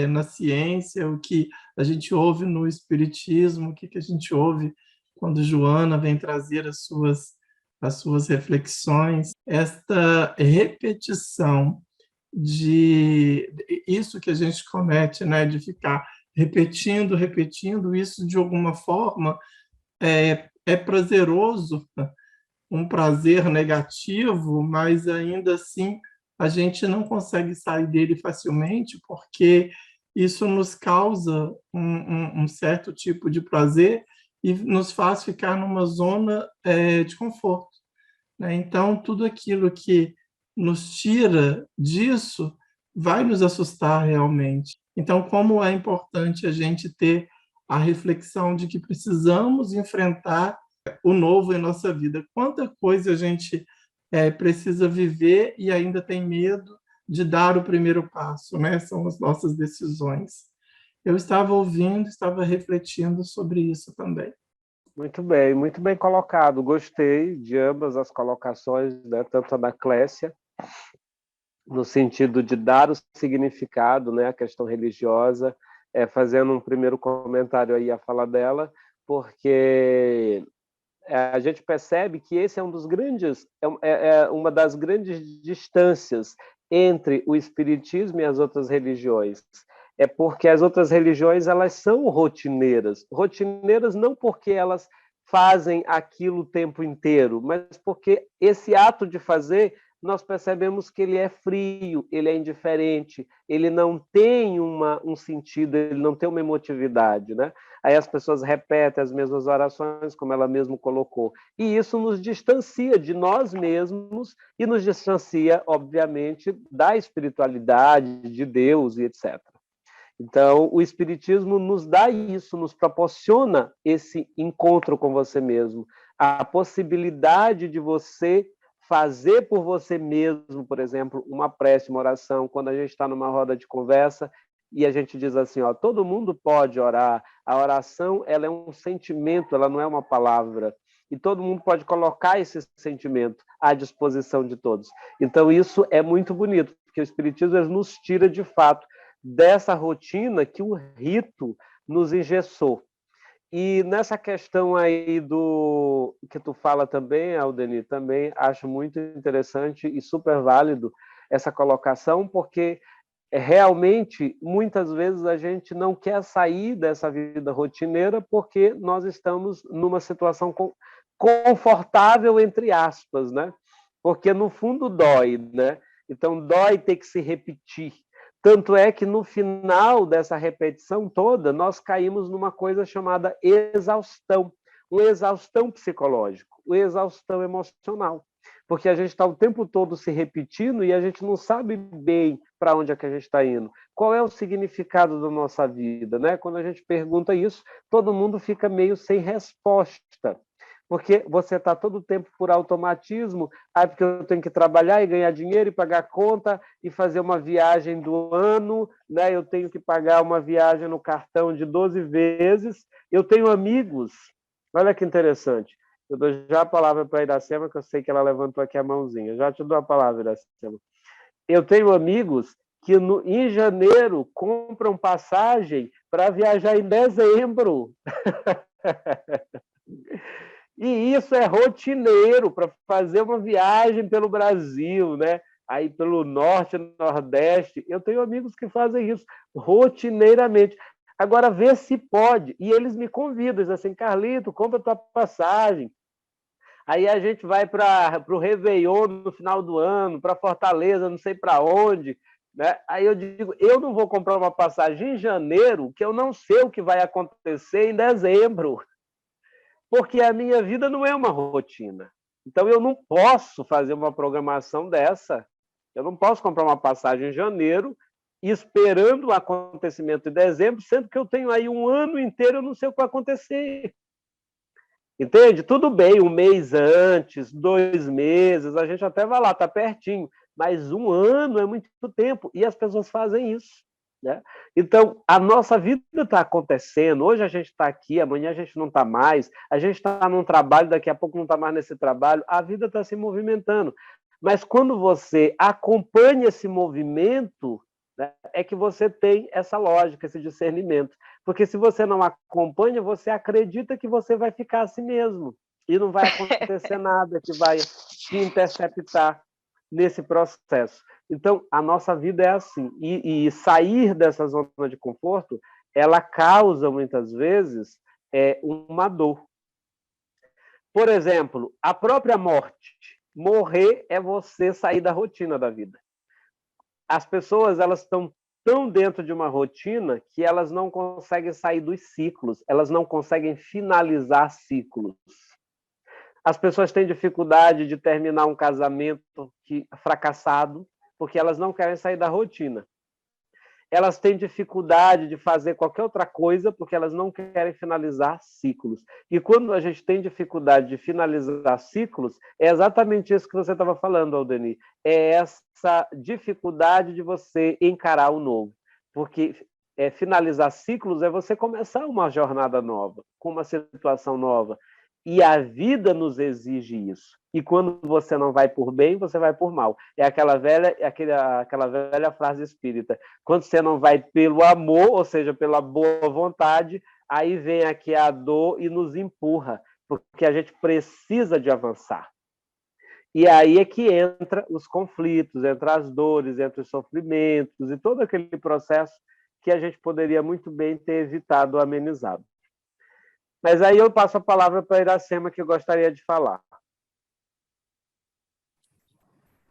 na ciência, o que a gente ouve no espiritismo, o que a gente ouve quando Joana vem trazer as suas reflexões, esta repetição de isso que a gente comete, né, de ficar repetindo, repetindo isso de alguma forma é prazeroso, um prazer negativo, mas ainda assim a gente não consegue sair dele facilmente porque isso nos causa um certo tipo de prazer e nos faz ficar numa zona de conforto, né? Então, tudo aquilo que nos tira disso vai nos assustar realmente. Então, como é importante a gente ter a reflexão de que precisamos enfrentar o novo em nossa vida. Quanta coisa a gente precisa viver e ainda tem medo de dar o primeiro passo, né? São as nossas decisões. Eu estava ouvindo, estava refletindo sobre isso também. muito bem colocado. Gostei de ambas as colocações, né? Tanto a da Clécia, no sentido de dar o significado, né? A questão religiosa, fazendo um primeiro comentário aí à fala dela, porque a gente percebe que esse é um dos grandes, uma das grandes distâncias entre o espiritismo e as outras religiões. É porque as outras religiões elas são rotineiras. Rotineiras não porque elas fazem aquilo o tempo inteiro, mas porque esse ato de fazer, nós percebemos que ele é frio, ele é indiferente, ele não tem um sentido, ele não tem uma emotividade, né? Aí as pessoas repetem as mesmas orações, como ela mesma colocou. E isso nos distancia de nós mesmos e nos distancia, obviamente, da espiritualidade, de Deus e etc. Então, o Espiritismo nos dá isso, nos proporciona esse encontro com você mesmo, a possibilidade de você fazer por você mesmo, por exemplo, uma prece, uma oração, quando a gente está numa roda de conversa e a gente diz assim, ó, todo mundo pode orar, a oração ela é um sentimento, ela não é uma palavra, e todo mundo pode colocar esse sentimento à disposição de todos. Então, isso é muito bonito, porque o Espiritismo nos tira, de fato, dessa rotina que o rito nos engessou. E nessa questão aí do que tu fala também, Aldeni, também acho muito interessante e super válido essa colocação, porque realmente, muitas vezes, a gente não quer sair dessa vida rotineira porque nós estamos numa situação confortável, entre aspas, né? Porque, no fundo, dói, né? Então, dói ter que se repetir. Tanto é que, no final dessa repetição toda, nós caímos numa coisa chamada exaustão, um exaustão psicológico, um exaustão emocional, porque a gente está o tempo todo se repetindo e a gente não sabe bem para onde é que a gente está indo. Qual é o significado da nossa vida, né? Quando a gente pergunta isso, todo mundo fica meio sem resposta, porque você está todo o tempo por automatismo, porque eu tenho que trabalhar e ganhar dinheiro e pagar conta e fazer uma viagem do ano, né? Eu tenho que pagar uma viagem no cartão de 12 vezes. Eu tenho amigos, olha que interessante, eu dou já a palavra para a Iracema, que eu sei que ela levantou aqui a mãozinha, já te dou a palavra, Iracema. Eu tenho amigos que em janeiro compram passagem para viajar em dezembro. E isso é rotineiro para fazer uma viagem pelo Brasil, né? Aí pelo norte, nordeste. Eu tenho amigos que fazem isso rotineiramente. Agora, vê se pode. E eles me convidam, dizem assim, Carlito, compra tua passagem. Aí a gente vai para o Réveillon no final do ano, para Fortaleza, não sei para onde. Né? Aí eu digo, eu não vou comprar uma passagem em janeiro, que eu não sei o que vai acontecer em dezembro. Porque a minha vida não é uma rotina. Então, eu não posso fazer uma programação dessa Eu não posso comprar uma passagem em janeiro esperando o acontecimento em dezembro, sendo que eu tenho aí um ano inteiro, eu não sei o que vai acontecer. Entende? Tudo bem, um mês antes, 2 meses, a gente até vai lá, está pertinho, mas um ano é muito tempo, e as pessoas fazem isso. Né? Então, a nossa vida está acontecendo, hoje a gente está aqui, amanhã a gente não está mais, a gente está num trabalho, daqui a pouco não está mais nesse trabalho, a vida está se movimentando. Mas quando você acompanha esse movimento, né, é que você tem essa lógica, esse discernimento. Porque se você não acompanha, você acredita que você vai ficar assim mesmo. E não vai acontecer nada que vai te interceptar nesse processo. Então, a nossa vida é assim. E sair dessa zona de conforto, ela causa, muitas vezes, uma dor. Por exemplo, a própria morte. Morrer é você sair da rotina da vida. As pessoas, elas estão tão dentro de uma rotina que elas não conseguem sair dos ciclos, elas não conseguem finalizar ciclos. As pessoas têm dificuldade de terminar um casamento fracassado, porque elas não querem sair da rotina. Elas têm dificuldade de fazer qualquer outra coisa porque elas não querem finalizar ciclos. E quando a gente tem dificuldade de finalizar ciclos, é exatamente isso que você estava falando, Aldeni. É essa dificuldade de você encarar o novo. Porque finalizar ciclos é você começar uma jornada nova, com uma situação nova. E a vida nos exige isso. E quando você não vai por bem, você vai por mal. É aquela velha frase espírita. Quando você não vai pelo amor, ou seja, pela boa vontade, aí vem aqui a dor e nos empurra, porque a gente precisa de avançar. E aí é que entra os conflitos, entra as dores, entra os sofrimentos e todo aquele processo que a gente poderia muito bem ter evitado ou amenizado. Mas aí eu passo a palavra para a Iracema, que eu gostaria de falar.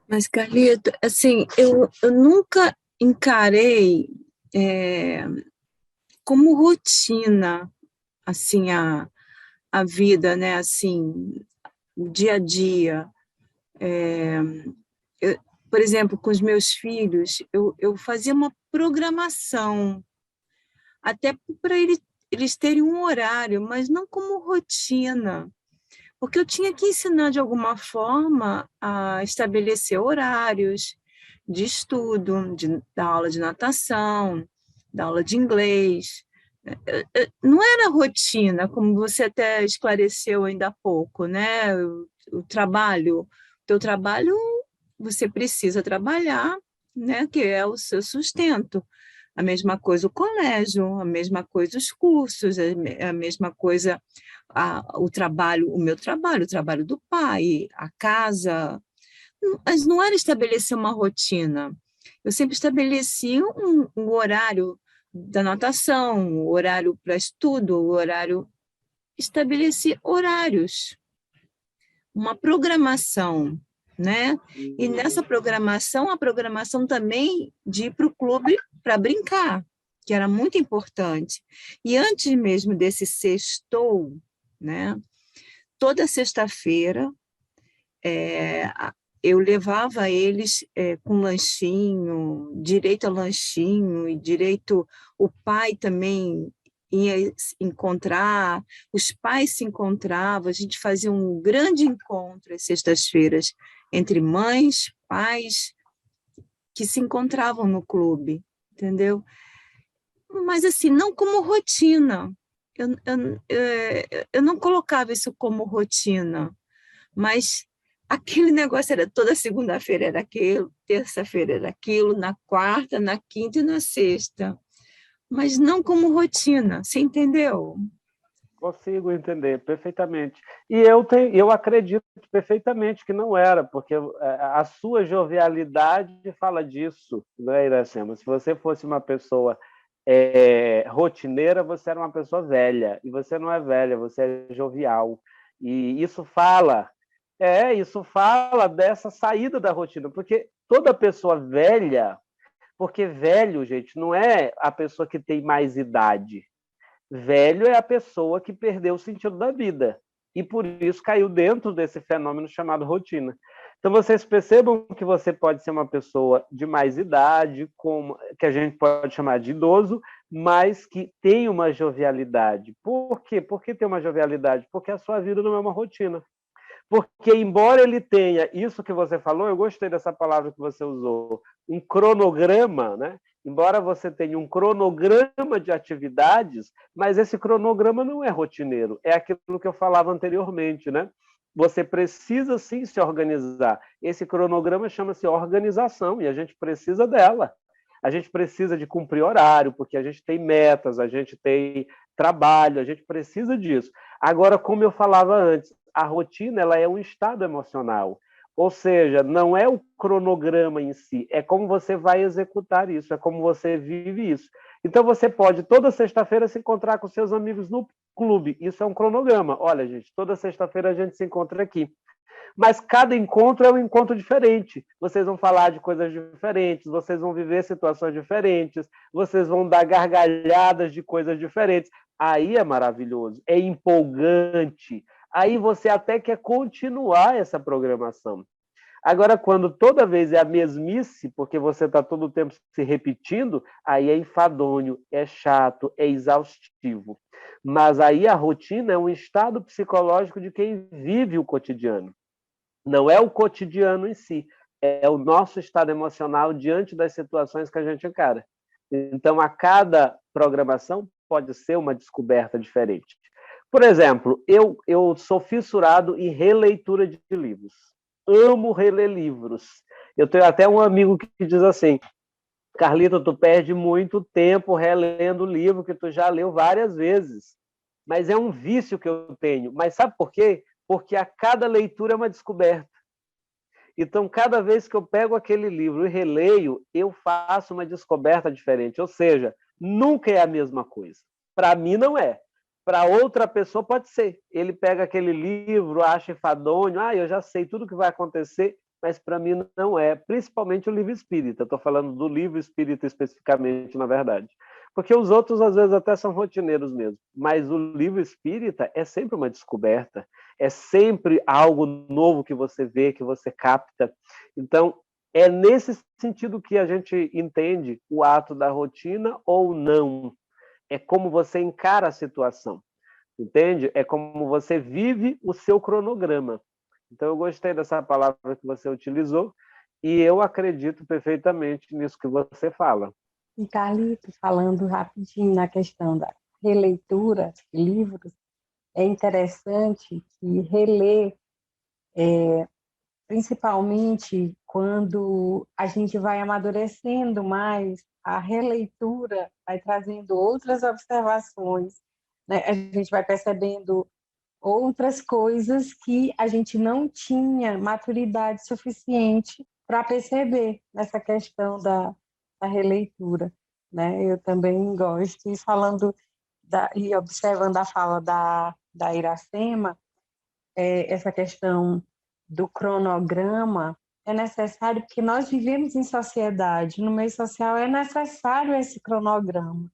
Mas, Carlito, assim, eu nunca encarei como rotina, assim, a vida, né, assim, o dia a dia. Por exemplo, com os meus filhos, eu fazia uma programação, até para eles terem um horário, mas não como rotina, porque eu tinha que ensinar de alguma forma a estabelecer horários de estudo, da aula de natação, da aula de inglês. Não era rotina, como você até esclareceu ainda há pouco, né? O teu trabalho, você precisa trabalhar, né? Que é o seu sustento. A mesma coisa o colégio, a mesma coisa os cursos, a mesma coisa o meu trabalho, o trabalho do pai, a casa. Mas não era estabelecer uma rotina. Eu sempre estabeleci um horário da natação, o horário para estudo, o horário. Estabeleci horários, uma programação, né? E nessa programação, a programação também de ir para o clube para brincar, que era muito importante. E antes mesmo desse sextou, né? Toda sexta-feira, eu levava eles com lanchinho, direito a lanchinho, e direito, o pai também ia encontrar, os pais se encontravam, a gente fazia um grande encontro às sextas-feiras, entre mães, pais, que se encontravam no clube, entendeu? Mas assim, não como rotina, eu não colocava isso como rotina, mas aquele negócio era toda segunda-feira era aquilo, terça-feira era aquilo, na quarta, na quinta e na sexta. Mas não como rotina, você entendeu? Consigo entender perfeitamente. E eu acredito perfeitamente que não era, porque a sua jovialidade fala disso, né, Iracema? Se você fosse uma pessoa rotineira, você era uma pessoa velha. E você não é velha, você é jovial. E isso fala dessa saída da rotina, porque toda pessoa velha, porque velho, gente, não é a pessoa que tem mais idade. Velho é a pessoa que perdeu o sentido da vida e por isso caiu dentro desse fenômeno chamado rotina. Então, vocês percebam que você pode ser uma pessoa de mais idade, que a gente pode chamar de idoso, mas que tem uma jovialidade. Por quê? Por que tem uma jovialidade? Porque a sua vida não é uma rotina. Porque, embora ele tenha isso que você falou, eu gostei dessa palavra que você usou, um cronograma, né? Embora você tenha um cronograma de atividades, mas esse cronograma não é rotineiro, é aquilo que eu falava anteriormente, né? Você precisa sim se organizar. Esse cronograma chama-se organização e a gente precisa dela. A gente precisa de cumprir horário, porque a gente tem metas, a gente tem trabalho, a gente precisa disso. Agora, como eu falava antes, a rotina ela é um estado emocional. Ou seja, não é o cronograma em si, é como você vai executar isso, é como você vive isso. Então, você pode, toda sexta-feira, se encontrar com seus amigos no clube. Isso é um cronograma. Olha, gente, toda sexta-feira a gente se encontra aqui. Mas cada encontro é um encontro diferente. Vocês vão falar de coisas diferentes, vocês vão viver situações diferentes, vocês vão dar gargalhadas de coisas diferentes. Aí é maravilhoso, é empolgante. Aí você até quer continuar essa programação. Agora, quando toda vez é a mesmice, porque você está todo o tempo se repetindo, aí é enfadonho, é chato, é exaustivo. Mas aí a rotina é um estado psicológico de quem vive o cotidiano. Não é o cotidiano em si, é o nosso estado emocional diante das situações que a gente encara. Então, a cada programação pode ser uma descoberta diferente. Por exemplo, eu sou fissurado em releitura de livros. Amo reler livros. Eu tenho até um amigo que diz assim, Carlito, tu perde muito tempo relendo o livro que tu já leu várias vezes. Mas é um vício que eu tenho. Mas sabe por quê? Porque a cada leitura é uma descoberta. Então, cada vez que eu pego aquele livro e releio, eu faço uma descoberta diferente. Ou seja, nunca é a mesma coisa. Para mim, não é. Para outra pessoa, pode ser. Ele pega aquele livro, acha enfadonho, eu já sei tudo o que vai acontecer, mas para mim não é. Principalmente o livro espírita. Estou falando do livro espírita especificamente, na verdade. Porque os outros, às vezes, até são rotineiros mesmo. Mas o livro espírita é sempre uma descoberta. É sempre algo novo que você vê, que você capta. Então, é nesse sentido que a gente entende o ato da rotina ou não. É como você encara a situação, entende? É como você vive o seu cronograma. Então, eu gostei dessa palavra que você utilizou e eu acredito perfeitamente nisso que você fala. E, Carlito, falando rapidinho na questão da releitura de livros, é interessante que reler, principalmente quando a gente vai amadurecendo mais, a releitura vai trazendo outras observações, né? A gente vai percebendo outras coisas que a gente não tinha maturidade suficiente para perceber nessa questão da releitura, né? Eu também gosto, e falando e observando a fala da Iracema, essa questão do cronograma é necessário porque nós vivemos em sociedade, no meio social é necessário esse cronograma,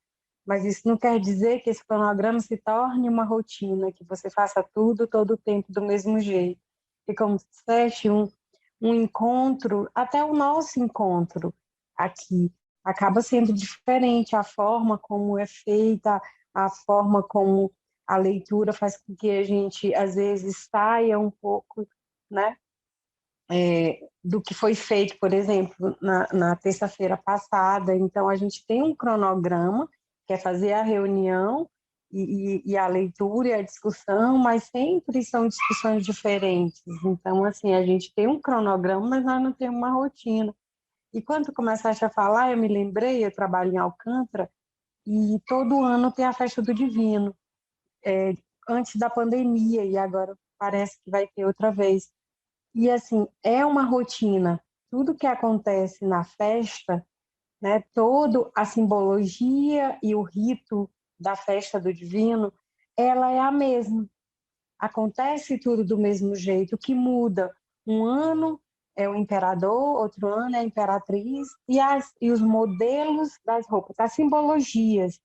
mas isso não quer dizer que esse cronograma se torne uma rotina, que você faça tudo todo o tempo do mesmo jeito. E como disseste, um encontro, até o nosso encontro aqui, acaba sendo diferente, a forma como é feita, a forma como a leitura faz com que a gente, às vezes, saia um pouco, né, do que foi feito, por exemplo, na terça-feira passada. Então, a gente tem um cronograma, que é fazer a reunião e a leitura e a discussão, mas sempre são discussões diferentes. Então, assim, a gente tem um cronograma, mas nós não temos uma rotina. E quando tu começaste a falar, eu me lembrei, eu trabalho em Alcântara, e todo ano tem a Festa do Divino, antes da pandemia, e agora parece que vai ter outra vez. E, assim, é uma rotina. Tudo que acontece na festa, né, toda a simbologia e o rito da Festa do Divino, ela é a mesma. Acontece tudo do mesmo jeito. O que muda, um ano é o imperador, outro ano é a imperatriz, e os modelos das roupas, as simbologias,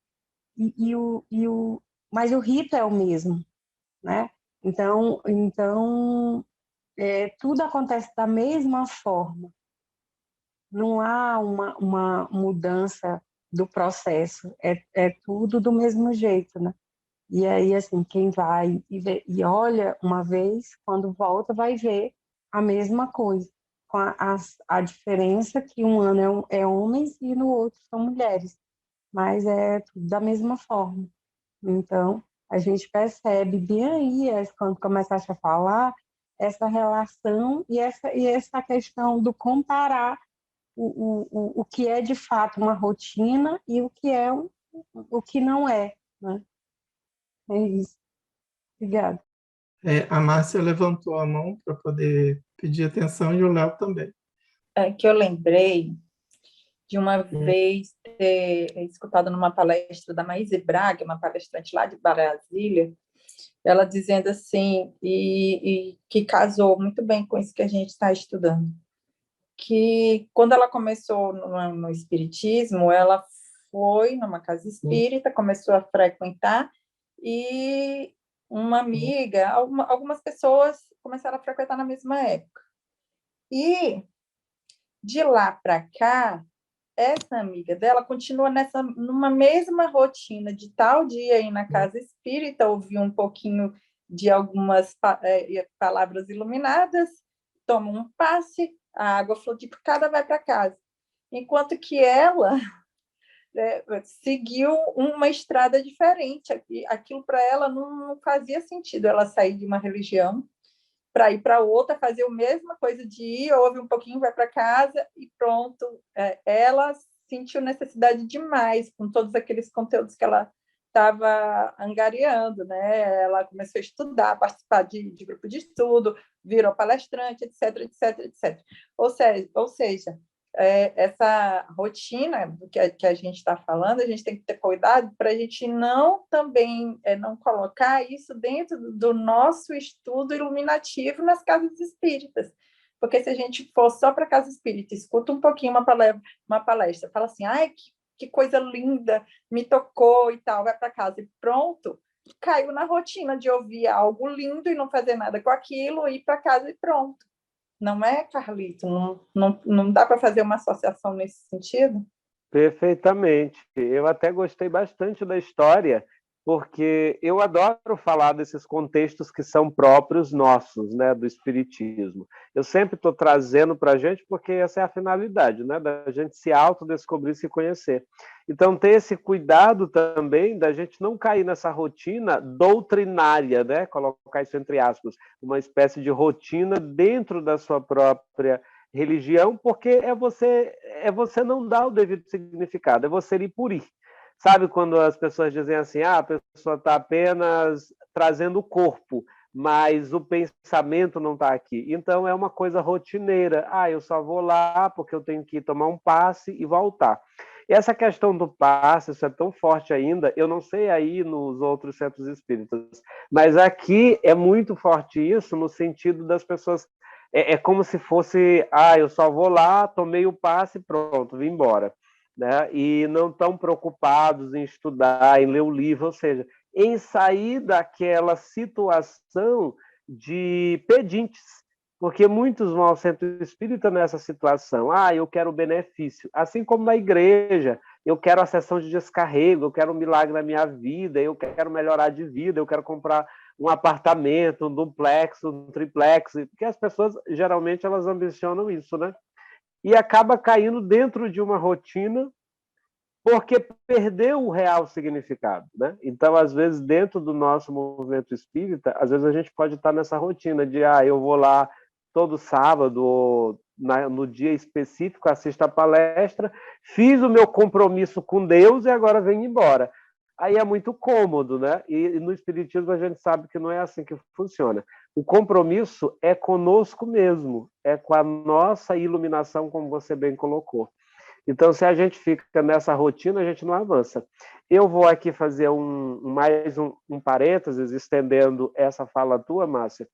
mas o rito é o mesmo, né? Então tudo acontece da mesma forma. Não há uma mudança do processo, é tudo do mesmo jeito, né? E aí, assim, quem vai e olha uma vez, quando volta, vai ver a mesma coisa, com a diferença que um ano é homens e no outro são mulheres, mas é tudo da mesma forma. Então, a gente percebe bem aí, quando começaste a falar, essa relação e essa questão do comparar o que é de fato uma rotina e o que é o que não é, né? É isso. Obrigada. A Márcia levantou a mão para poder pedir atenção e o Léo também. É que eu lembrei de uma vez ter escutado numa palestra da Maíse Braga, uma palestrante lá de Brasília, ela dizendo assim, e que casou muito bem com isso que a gente está estudando, que quando ela começou no espiritismo, ela foi numa casa espírita, começou a frequentar, e uma amiga, algumas pessoas começaram a frequentar na mesma época. E de lá para cá, essa amiga dela continua numa mesma rotina de tal dia ir na casa espírita, ouvir um pouquinho de algumas palavras iluminadas, toma um passe, a água fluidificada vai para casa. Enquanto que ela seguiu uma estrada diferente. Aquilo para ela não fazia sentido, ela sair de uma religião para ir para outra, fazer a mesma coisa de ir, ouve um pouquinho, vai para casa e pronto. Ela sentiu necessidade demais com todos aqueles conteúdos que ela estava angariando, né? Ela começou a estudar, participar de grupo de estudo, virou palestrante, etc, etc, etc. Ou seja, essa rotina do que a gente está falando, a gente tem que ter cuidado para a gente não colocar isso dentro do nosso estudo iluminativo nas casas espíritas. Porque se a gente for só para a casa espírita, escuta um pouquinho uma palestra, fala assim, ai, que coisa linda, me tocou e tal, vai para casa e pronto, caiu na rotina de ouvir algo lindo e não fazer nada com aquilo, ir para casa e pronto. Não é, Carlito? Não dá para fazer uma associação nesse sentido? Perfeitamente. Eu até gostei bastante da história, porque eu adoro falar desses contextos que são próprios nossos, né, do espiritismo. Eu sempre estou trazendo para a gente, porque essa é a finalidade, né, da gente se autodescobrir, se conhecer. Então, ter esse cuidado também da gente não cair nessa rotina doutrinária, né, colocar isso entre aspas, uma espécie de rotina dentro da sua própria religião, porque é você não dar o devido significado, é você ir por ir. Sabe quando as pessoas dizem assim, a pessoa está apenas trazendo o corpo, mas o pensamento não está aqui. Então é uma coisa rotineira. Eu só vou lá porque eu tenho que tomar um passe e voltar. E essa questão do passe, isso é tão forte ainda, eu não sei aí nos outros centros espíritas, mas aqui é muito forte isso no sentido das pessoas. É como se fosse, eu só vou lá, tomei o passe, pronto, vim embora. Né? E não estão preocupados em estudar, em ler o livro, ou seja, em sair daquela situação de pedintes, porque muitos vão ao centro espírita nessa situação. Eu quero benefício. Assim como na igreja, eu quero a sessão de descarrego, eu quero um milagre na minha vida, eu quero melhorar de vida, eu quero comprar um apartamento, um duplex, um triplex, porque as pessoas, geralmente, elas ambicionam isso, né? E acaba caindo dentro de uma rotina porque perdeu o real significado, né? Então, às vezes, dentro do nosso movimento espírita, às vezes a gente pode estar nessa rotina de eu vou lá todo sábado, no dia específico, assisto a palestra, fiz o meu compromisso com Deus e agora venho embora. Aí é muito cômodo, né? E no espiritismo a gente sabe que não é assim que funciona. O compromisso é conosco mesmo, é com a nossa iluminação, como você bem colocou. Então, se a gente fica nessa rotina, a gente não avança. Eu vou aqui fazer mais um parênteses, estendendo essa fala tua, Márcia.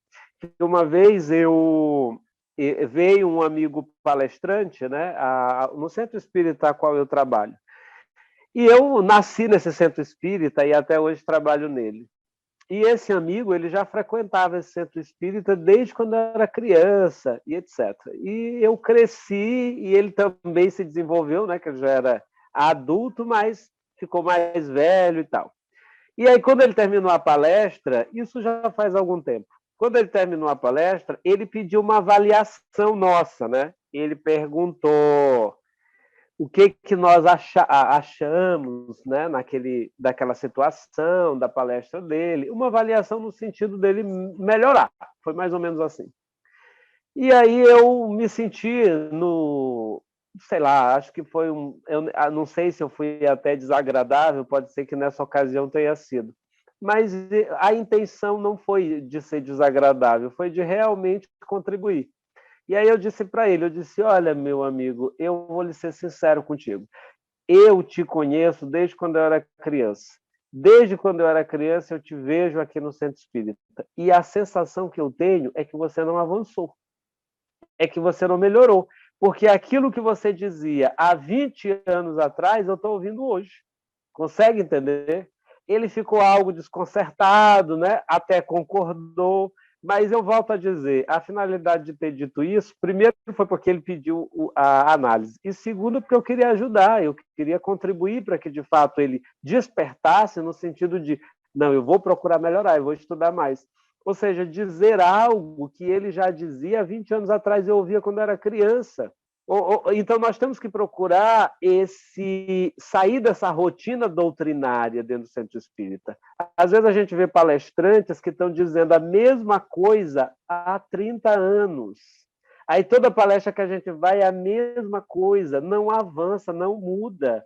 Uma vez veio um amigo palestrante, né, no centro espírita a qual eu trabalho. E eu nasci nesse centro espírita e até hoje trabalho nele. E esse amigo, ele já frequentava esse centro espírita desde quando eu era criança, e etc. E eu cresci, e ele também se desenvolveu, né, que ele já era adulto, mas ficou mais velho e tal. E aí, quando ele terminou a palestra, isso já faz algum tempo, quando ele terminou a palestra, ele pediu uma avaliação nossa, né? Ele perguntou o que nós achamos, né, daquela situação, da palestra dele, uma avaliação no sentido dele melhorar, foi mais ou menos assim. E aí eu me senti sei lá, acho que foi eu não sei se eu fui até desagradável, pode ser que nessa ocasião tenha sido, mas a intenção não foi de ser desagradável, foi de realmente contribuir. E aí eu disse para ele, eu disse, olha, meu amigo, eu vou lhe ser sincero contigo. Eu te conheço desde quando eu era criança. Desde quando eu era criança, eu te vejo aqui no Centro Espírita. E a sensação que eu tenho é que você não avançou. É que você não melhorou. Porque aquilo que você dizia há 20 anos atrás, eu estou ouvindo hoje. Consegue entender? Ele ficou algo desconcertado, né? Até concordou, mas eu volto a dizer, a finalidade de ter dito isso, primeiro foi porque ele pediu a análise, e segundo porque eu queria ajudar, eu queria contribuir para que, de fato, ele despertasse no sentido de, não, eu vou procurar melhorar, eu vou estudar mais. Ou seja, dizer algo que ele já dizia há 20 anos atrás, eu ouvia quando era criança. Então, nós temos que procurar sair dessa rotina doutrinária dentro do Centro Espírita. Às vezes a gente vê palestrantes que estão dizendo a mesma coisa há 30 anos. Aí toda palestra que a gente vai é a mesma coisa, não avança, não muda.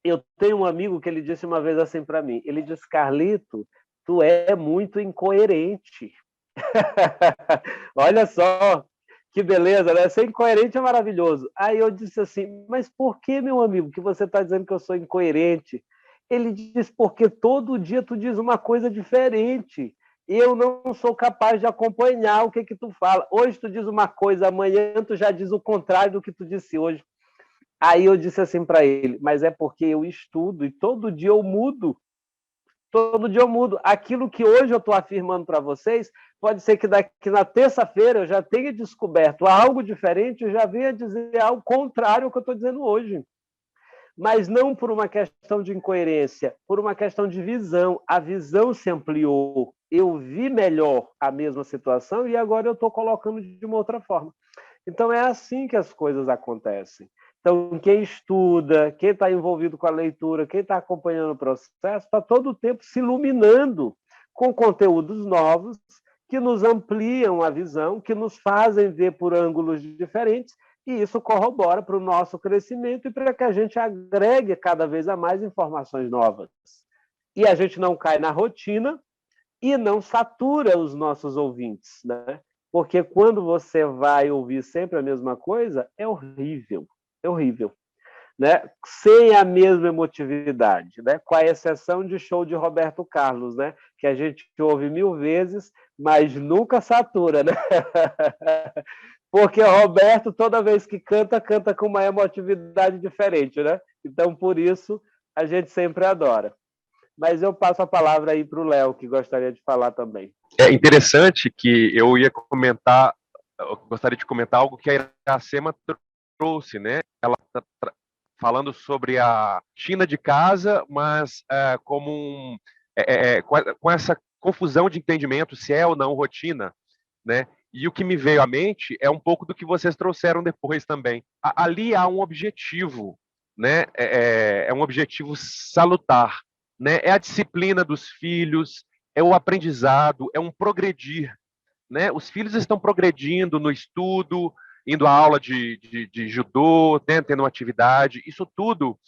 Eu tenho um amigo que ele disse uma vez assim para mim, ele disse, Carlito, tu é muito incoerente. Olha só, que beleza, né? Ser incoerente é maravilhoso. Aí eu disse assim, mas por que, meu amigo, que você está dizendo que eu sou incoerente? Ele disse, porque todo dia tu diz uma coisa diferente. Eu não sou capaz de acompanhar o que tu fala. Hoje tu diz uma coisa, amanhã tu já diz o contrário do que tu disse hoje. Aí eu disse assim para ele, mas é porque eu estudo e todo dia eu mudo. Todo dia eu mudo. Aquilo que hoje eu estou afirmando para vocês, pode ser que daqui na terça-feira eu já tenha descoberto algo diferente, eu já venha dizer algo contrário ao que eu estou dizendo hoje. Mas não por uma questão de incoerência, por uma questão de visão. A visão se ampliou. Eu vi melhor a mesma situação e agora eu estou colocando de uma outra forma. Então, é assim que as coisas acontecem. Então, quem estuda, quem está envolvido com a leitura, quem está acompanhando o processo, está todo o tempo se iluminando com conteúdos novos que nos ampliam a visão, que nos fazem ver por ângulos diferentes, e isso corrobora para o nosso crescimento e para que a gente agregue cada vez a mais informações novas. E a gente não cai na rotina e não satura os nossos ouvintes, né? Porque quando você vai ouvir sempre a mesma coisa, é horrível. É horrível, né? Sem a mesma emotividade, né? Com a exceção de show de Roberto Carlos, né? Que a gente ouve 1000 vezes, mas nunca satura, né? Porque o Roberto, toda vez que canta, canta com uma emotividade diferente, né? Então, por isso, a gente sempre adora. Mas eu passo a palavra aí para o Léo, que gostaria de falar também. É interessante que eu gostaria de comentar algo que a Iracema trouxe, né? Ela está falando sobre a rotina de casa, mas como com essa confusão de entendimento se é ou não rotina, né? E o que me veio à mente é um pouco do que vocês trouxeram depois também. Ali há um objetivo, né? É um objetivo salutar, né? É a disciplina dos filhos, é o aprendizado, é um progredir, né? Os filhos estão progredindo no estudo, indo à aula de judô, né, tendo uma atividade, isso tudo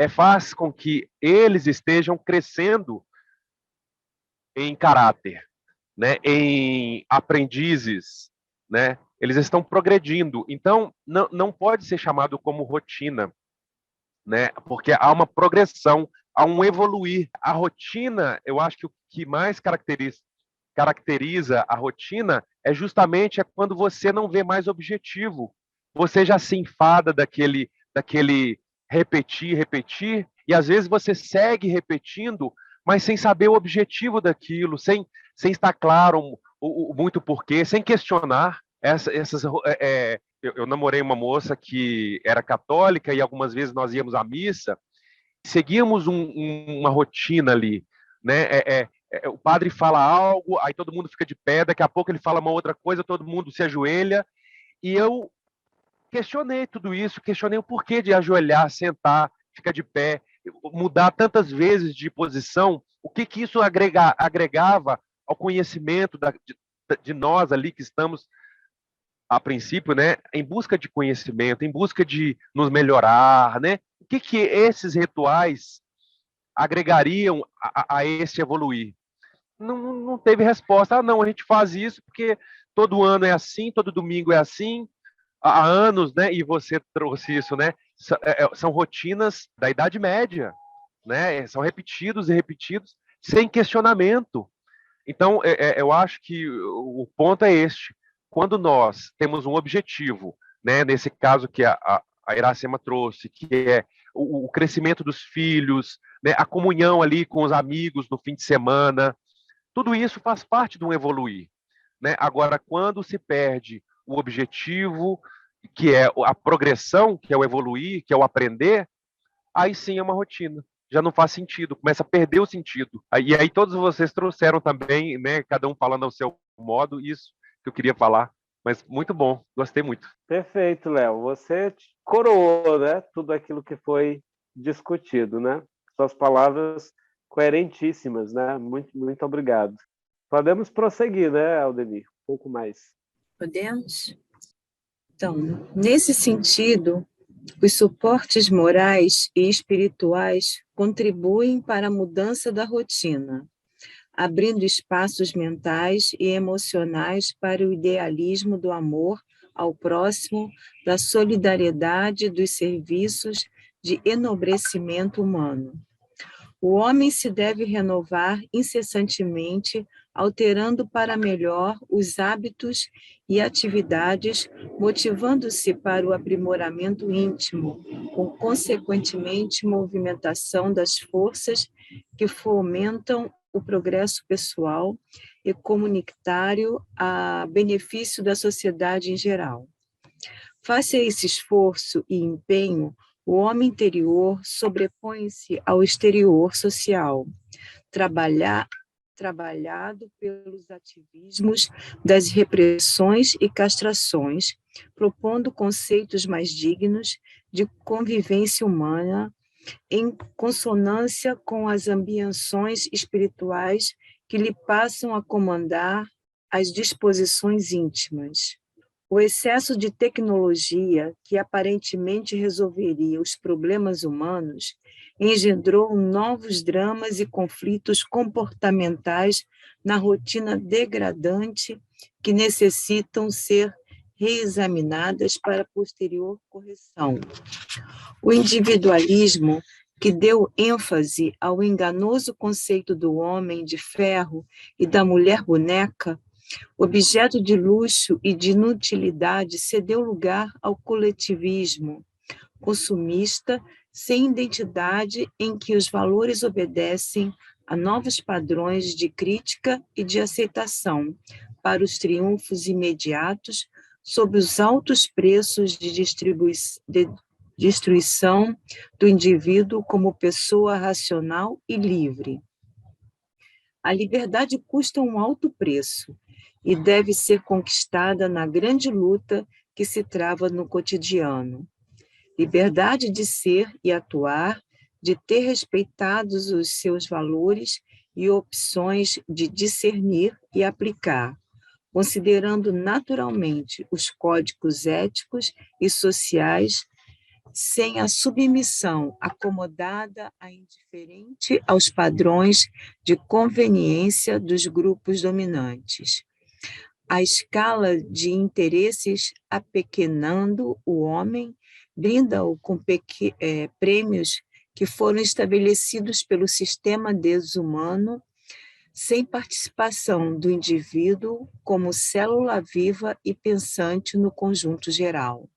faz com que eles estejam crescendo em caráter, né, em aprendizes, né, eles estão progredindo. Então, não pode ser chamado como rotina, né, porque há uma progressão, há um evoluir. A rotina, eu acho que o que mais caracteriza a rotina é justamente quando você não vê mais objetivo. Você já se enfada daquele repetir, e às vezes você segue repetindo, mas sem saber o objetivo daquilo, sem estar claro muito porquê, sem questionar. Eu namorei uma moça que era católica e algumas vezes nós íamos à missa, seguíamos uma rotina ali, né? O padre fala algo, aí todo mundo fica de pé, daqui a pouco ele fala uma outra coisa, todo mundo se ajoelha, e eu questionei tudo isso, questionei o porquê de ajoelhar, sentar, ficar de pé, mudar tantas vezes de posição, o que isso agregava ao conhecimento de nós ali que estamos, a princípio, né, em busca de conhecimento, em busca de nos melhorar, né? O que esses rituais agregariam a esse evoluir? Não teve resposta. Ah, não, a gente faz isso porque todo ano é assim, todo domingo é assim, há anos, né? E você trouxe isso, né? São rotinas da Idade Média, né? São repetidos e repetidos, sem questionamento. Então, eu acho que o ponto é este. Quando nós temos um objetivo, né? Nesse caso que a Iracema trouxe, que é o crescimento dos filhos, né? A comunhão ali com os amigos no fim de semana, tudo isso faz parte de um evoluir, né? Agora, quando se perde o objetivo, que é a progressão, que é o evoluir, que é o aprender, aí sim é uma rotina. Já não faz sentido, começa a perder o sentido. E aí todos vocês trouxeram também, né, cada um falando ao seu modo, isso que eu queria falar. Mas muito bom, gostei muito. Perfeito, Léo. Você coroou, né, tudo aquilo que foi discutido, né? Suas palavras coerentíssimas, né? Muito, muito obrigado. Podemos prosseguir, né, Aldemir? Um pouco mais. Podemos? Então, nesse sentido, os suportes morais e espirituais contribuem para a mudança da rotina, abrindo espaços mentais e emocionais para o idealismo do amor ao próximo, da solidariedade, dos serviços de enobrecimento humano. O homem se deve renovar incessantemente, alterando para melhor os hábitos e atividades, motivando-se para o aprimoramento íntimo, com consequentemente movimentação das forças que fomentam o progresso pessoal e comunitário a benefício da sociedade em geral. Face a esse esforço e empenho, o homem interior sobrepõe-se ao exterior social, trabalhado pelos ativismos das repressões e castrações, propondo conceitos mais dignos de convivência humana em consonância com as ambições espirituais que lhe passam a comandar as disposições íntimas. O excesso de tecnologia, que aparentemente resolveria os problemas humanos, engendrou novos dramas e conflitos comportamentais na rotina degradante que necessitam ser reexaminadas para posterior correção. O individualismo, que deu ênfase ao enganoso conceito do homem de ferro e da mulher boneca, objeto de luxo e de inutilidade, cedeu lugar ao coletivismo consumista, sem identidade, em que os valores obedecem a novos padrões de crítica e de aceitação para os triunfos imediatos, sob os altos preços de destruição do indivíduo como pessoa racional e livre. A liberdade custa um alto preço e deve ser conquistada na grande luta que se trava no cotidiano. Liberdade de ser e atuar, de ter respeitados os seus valores e opções de discernir e aplicar, considerando naturalmente os códigos éticos e sociais, sem a submissão acomodada a indiferente aos padrões de conveniência dos grupos dominantes. A escala de interesses apequenando o homem, brinda-o com prêmios que foram estabelecidos pelo sistema desumano, sem participação do indivíduo como célula viva e pensante no conjunto geral.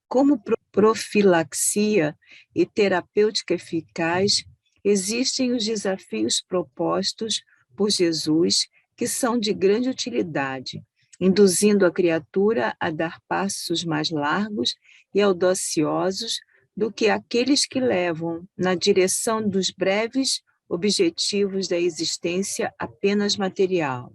Como profilaxia e terapêutica eficaz, existem os desafios propostos por Jesus, que são de grande utilidade, induzindo a criatura a dar passos mais largos e audaciosos do que aqueles que levam na direção dos breves objetivos da existência apenas material.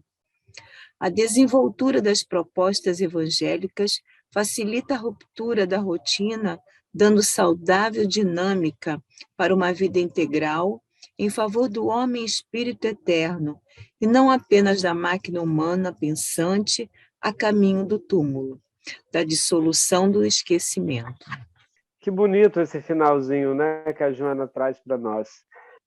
A desenvoltura das propostas evangélicas facilita a ruptura da rotina, dando saudável dinâmica para uma vida integral em favor do homem-espírito eterno, e não apenas da máquina humana pensante a caminho do túmulo, da dissolução do esquecimento. Que bonito esse finalzinho, né, que a Joana traz para nós.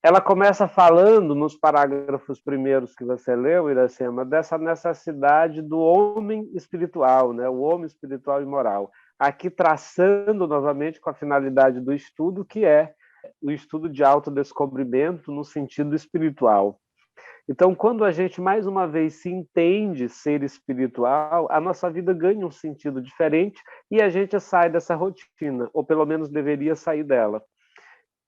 Ela começa falando, nos parágrafos primeiros que você leu, Iracema, dessa necessidade do homem espiritual, né, o homem espiritual e moral. Aqui traçando novamente com a finalidade do estudo, que é o estudo de autodescobrimento no sentido espiritual. Então, quando a gente, mais uma vez, se entende ser espiritual, a nossa vida ganha um sentido diferente e a gente sai dessa rotina, ou pelo menos deveria sair dela.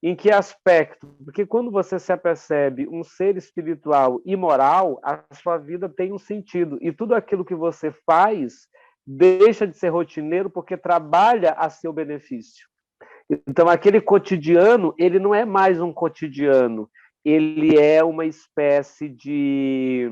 Em que aspecto? Porque quando você se apercebe um ser espiritual e moral, a sua vida tem um sentido. E tudo aquilo que você faz deixa de ser rotineiro porque trabalha a seu benefício. Então, aquele cotidiano, ele não é mais um cotidiano, ele é uma espécie de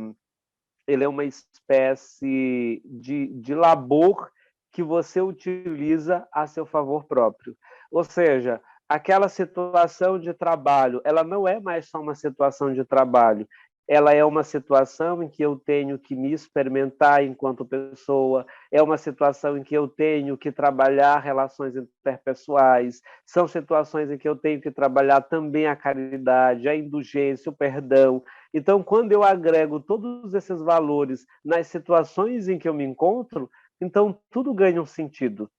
labor que você utiliza a seu favor próprio. Ou seja, aquela situação de trabalho, ela não é mais só uma situação de trabalho, ela é uma situação em que eu tenho que me experimentar enquanto pessoa, é uma situação em que eu tenho que trabalhar relações interpessoais, são situações em que eu tenho que trabalhar também a caridade, a indulgência, o perdão. Então, quando eu agrego todos esses valores nas situações em que eu me encontro, então tudo ganha um sentido.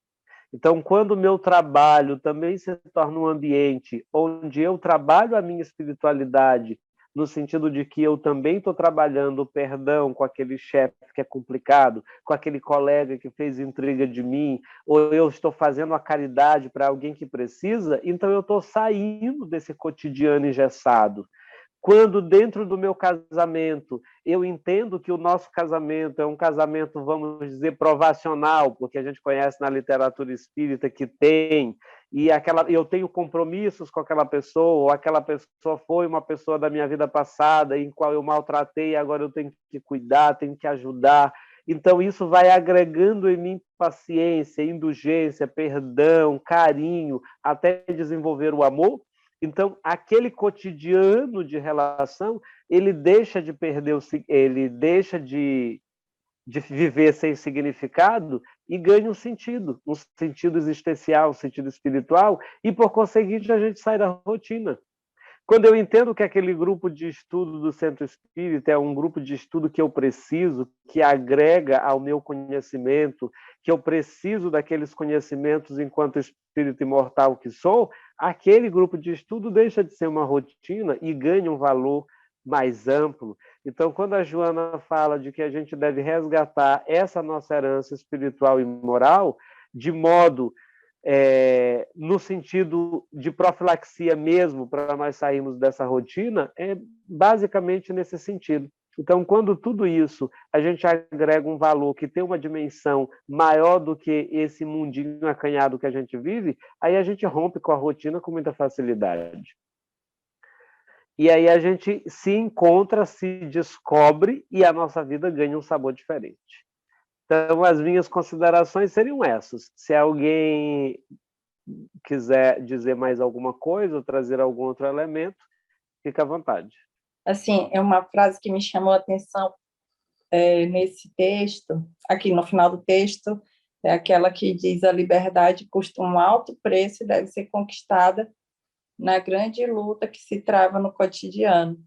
Então, quando o meu trabalho também se torna um ambiente onde eu trabalho a minha espiritualidade, no sentido de que eu também estou trabalhando o perdão com aquele chefe que é complicado, com aquele colega que fez intriga de mim, ou eu estou fazendo a caridade para alguém que precisa, então eu estou saindo desse cotidiano engessado. Quando dentro do meu casamento eu entendo que o nosso casamento é um casamento, vamos dizer, provacional, porque a gente conhece na literatura espírita que tem, e eu tenho compromissos com aquela pessoa, ou aquela pessoa foi uma pessoa da minha vida passada em qual eu maltratei, agora eu tenho que cuidar, tenho que ajudar. Então isso vai agregando em mim paciência, indulgência, perdão, carinho, até desenvolver o amor. Então, aquele cotidiano de relação, ele deixa de perder, ele deixa de viver sem significado e ganha um sentido existencial, um sentido espiritual, e, por conseguinte, a gente sai da rotina. Quando eu entendo que aquele grupo de estudo do Centro Espírita é um grupo de estudo que eu preciso, que agrega ao meu conhecimento, que eu preciso daqueles conhecimentos enquanto espírito imortal que sou, aquele grupo de estudo deixa de ser uma rotina e ganha um valor mais amplo. Então, quando a Joana fala de que a gente deve resgatar essa nossa herança espiritual e moral, de modo no sentido de profilaxia mesmo, para nós sairmos dessa rotina, é basicamente nesse sentido. Então, quando tudo isso a gente agrega um valor que tem uma dimensão maior do que esse mundinho acanhado que a gente vive, aí a gente rompe com a rotina com muita facilidade. E aí a gente se encontra, se descobre e a nossa vida ganha um sabor diferente. Então, as minhas considerações seriam essas. Se alguém quiser dizer mais alguma coisa ou trazer algum outro elemento, fica à vontade. Assim, é uma frase que me chamou a atenção nesse texto, aqui no final do texto, é aquela que diz: a liberdade custa um alto preço e deve ser conquistada na grande luta que se trava no cotidiano,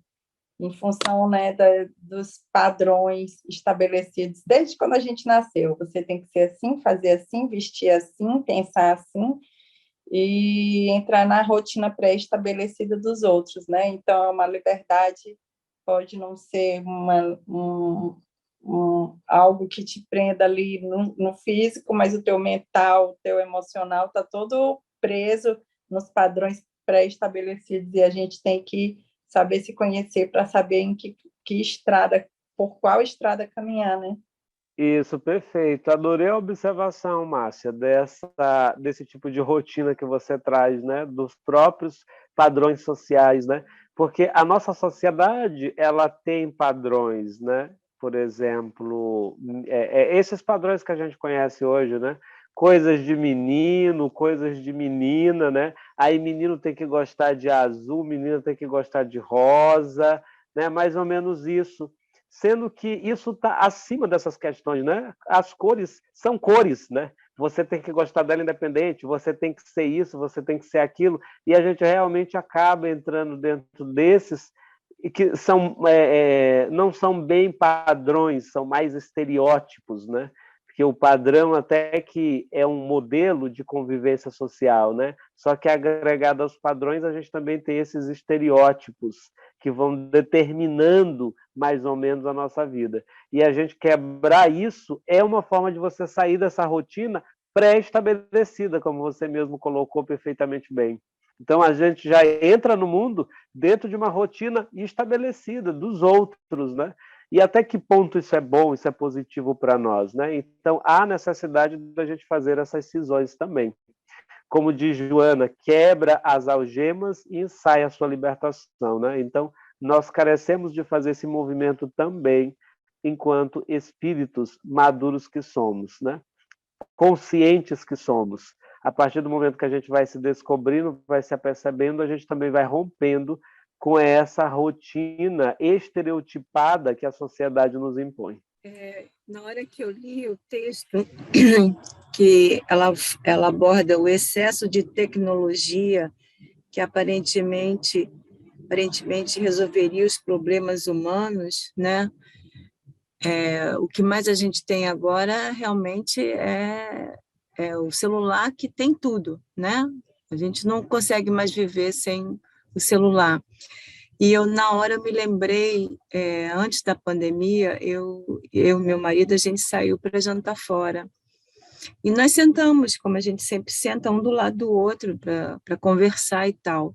em função, né, dos padrões estabelecidos desde quando a gente nasceu. Você tem que ser assim, fazer assim, vestir assim, pensar assim, e entrar na rotina pré-estabelecida dos outros, né? Então, uma liberdade pode não ser algo que te prenda ali no físico, mas o teu mental, o teu emocional está todo preso nos padrões pré-estabelecidos, e a gente tem que saber se conhecer para saber em que estrada, por qual estrada caminhar, né? Isso, perfeito. Adorei a observação, Márcia, desse tipo de rotina que você traz, né? Dos próprios padrões sociais, né? Porque a nossa sociedade, ela tem padrões, né? Por exemplo, esses padrões que a gente conhece hoje, né? Coisas de menino, coisas de menina, né? Aí menino tem que gostar de azul, menina tem que gostar de rosa, né? Mais ou menos isso, sendo que isso está acima dessas questões, né? As cores são cores, né? Você tem que gostar dela independente, você tem que ser isso, você tem que ser aquilo, e a gente realmente acaba entrando dentro desses que são, não são bem padrões, são mais estereótipos, né? Porque o padrão até que é um modelo de convivência social, né? Só que agregado aos padrões, a gente também tem esses estereótipos que vão determinando mais ou menos a nossa vida. E a gente quebrar isso é uma forma de você sair dessa rotina pré-estabelecida, como você mesmo colocou perfeitamente bem. Então, a gente já entra no mundo dentro de uma rotina estabelecida dos outros, né? E até que ponto isso é bom, isso é positivo para nós, né? Então, há necessidade da gente fazer essas cisões também. Como diz Joana, quebra as algemas e ensaia a sua libertação, né? Então, nós carecemos de fazer esse movimento também, enquanto espíritos maduros que somos, né? Conscientes que somos. A partir do momento que a gente vai se descobrindo, vai se apercebendo, a gente também vai rompendo com essa rotina estereotipada que a sociedade nos impõe. Na hora que eu li o texto, que ela aborda o excesso de tecnologia que aparentemente resolveria os problemas humanos, né? O que mais a gente tem agora realmente é o celular, que tem tudo, né? A gente não consegue mais viver sem o celular. E na hora, eu me lembrei, antes da pandemia, eu e meu marido, a gente saiu para jantar fora. E nós sentamos, como a gente sempre senta, um do lado do outro, para conversar e tal.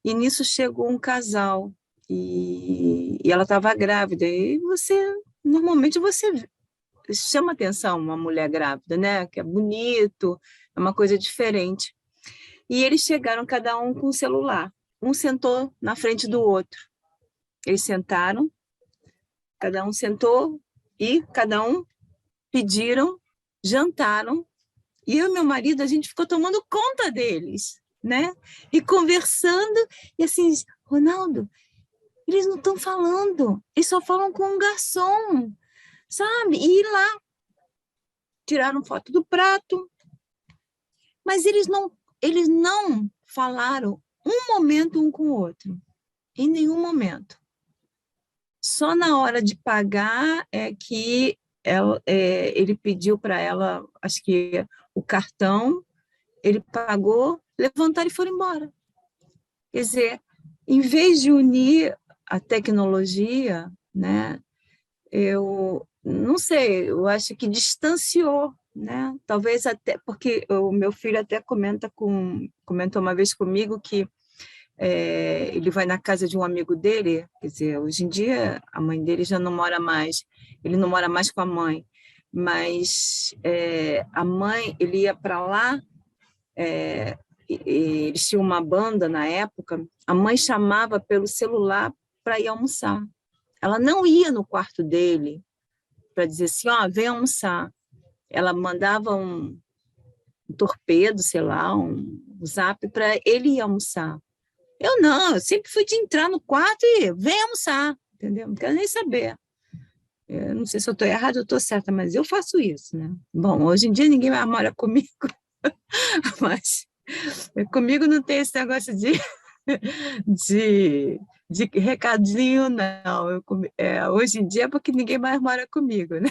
E nisso chegou um casal, e ela estava grávida. E normalmente você chama atenção uma mulher grávida, né? Que é bonito, é uma coisa diferente. E eles chegaram, cada um com o celular. Um sentou na frente do outro. Eles sentaram, cada um sentou e cada um pediram, jantaram. E eu e meu marido, a gente ficou tomando conta deles, né? E conversando, e assim, Ronaldo, eles não estão falando, eles só falam com um garçom, sabe? E lá, tiraram foto do prato, mas eles não falaram um momento um com o outro, em nenhum momento. Só na hora de pagar é que ele pediu para ela, acho que o cartão, ele pagou, levantaram e foram embora. Quer dizer, em vez de unir a tecnologia, né, eu não sei, eu acho que distanciou, né? Talvez até, porque o meu filho até comentou uma vez comigo que ele vai na casa de um amigo dele, quer dizer, hoje em dia a mãe dele já não mora mais, ele não mora mais com a mãe, mas a mãe, ele ia para lá, eles tinham uma banda na época, a mãe chamava pelo celular para ir almoçar. Ela não ia no quarto dele para dizer assim, vem almoçar. Ela mandava um torpedo, sei lá, um zap para ele ir almoçar. Eu sempre fui de entrar no quarto e vem almoçar, entendeu? Não quero nem saber. Eu não sei se eu estou errada ou estou certa, mas eu faço isso, né? Bom, hoje em dia ninguém mais mora comigo, mas comigo não tem esse negócio de recadinho, não. Hoje em dia é porque ninguém mais mora comigo, né?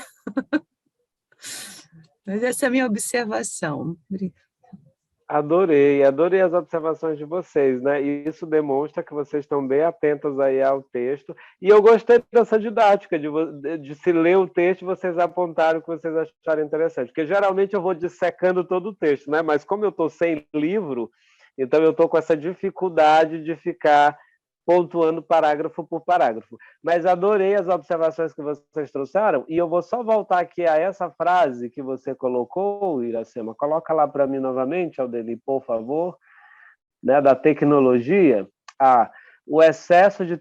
Mas essa é a minha observação. Adorei as observações de vocês, né? E isso demonstra que vocês estão bem atentas aí ao texto. E eu gostei dessa didática, de se ler o texto e vocês apontaram o que vocês acharam interessante. Porque geralmente eu vou dissecando todo o texto, né? Mas como eu estou sem livro, Então, eu estou com essa dificuldade de ficar pontuando parágrafo por parágrafo. Mas adorei as observações que vocês trouxeram, e eu vou só voltar aqui a essa frase que você colocou, Iracema. Coloca lá para mim novamente, Aldeni, por favor, né, da tecnologia. O excesso de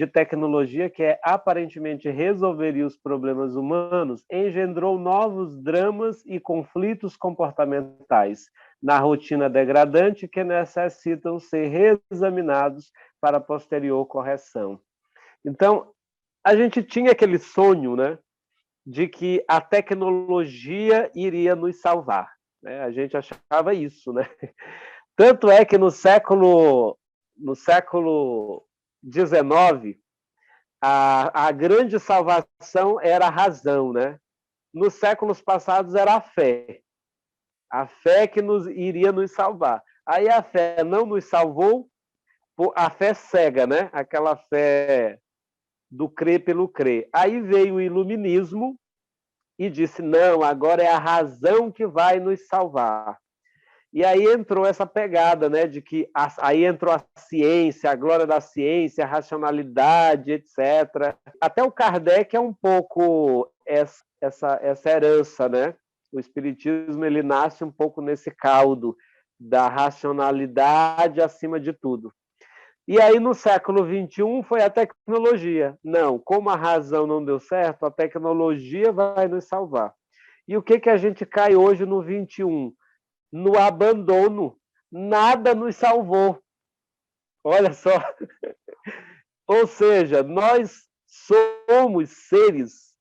tecnologia, que aparentemente resolveria os problemas humanos, engendrou novos dramas e conflitos comportamentais na rotina degradante que necessitam ser reexaminados para posterior correção. Então, a gente tinha aquele sonho, né, de que a tecnologia iria nos salvar, né? A gente achava isso, né? Tanto é que no século XIX, a grande salvação era a razão, né? Nos séculos passados era a fé que iria nos salvar. Aí a fé não nos salvou, a fé cega, né? Aquela fé do crer pelo crer. Aí veio o iluminismo e disse, não, agora é a razão que vai nos salvar. E aí entrou essa pegada, né, de que aí entrou a ciência, a glória da ciência, a racionalidade, etc. Até o Kardec é um pouco essa herança, né? O espiritismo, ele nasce um pouco nesse caldo da racionalidade acima de tudo. E aí, no século XXI, foi a tecnologia. Não, como a razão não deu certo, a tecnologia vai nos salvar. E o que a gente cai hoje no XXI? No abandono. Nada nos salvou. Olha só. Ou seja, nós somos seres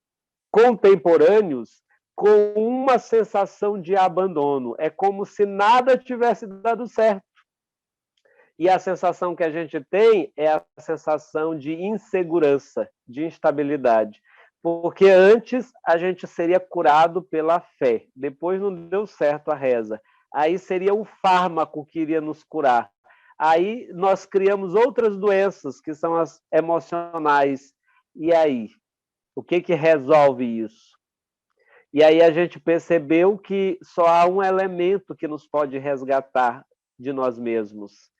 contemporâneos com uma sensação de abandono. É como se nada tivesse dado certo. E a sensação que a gente tem é a sensação de insegurança, de instabilidade. Porque antes a gente seria curado pela fé, depois não deu certo a reza. Aí seria o fármaco que iria nos curar. Aí nós criamos outras doenças, que são as emocionais. E aí? O que resolve isso? E aí a gente percebeu que só há um elemento que nos pode resgatar de nós mesmos.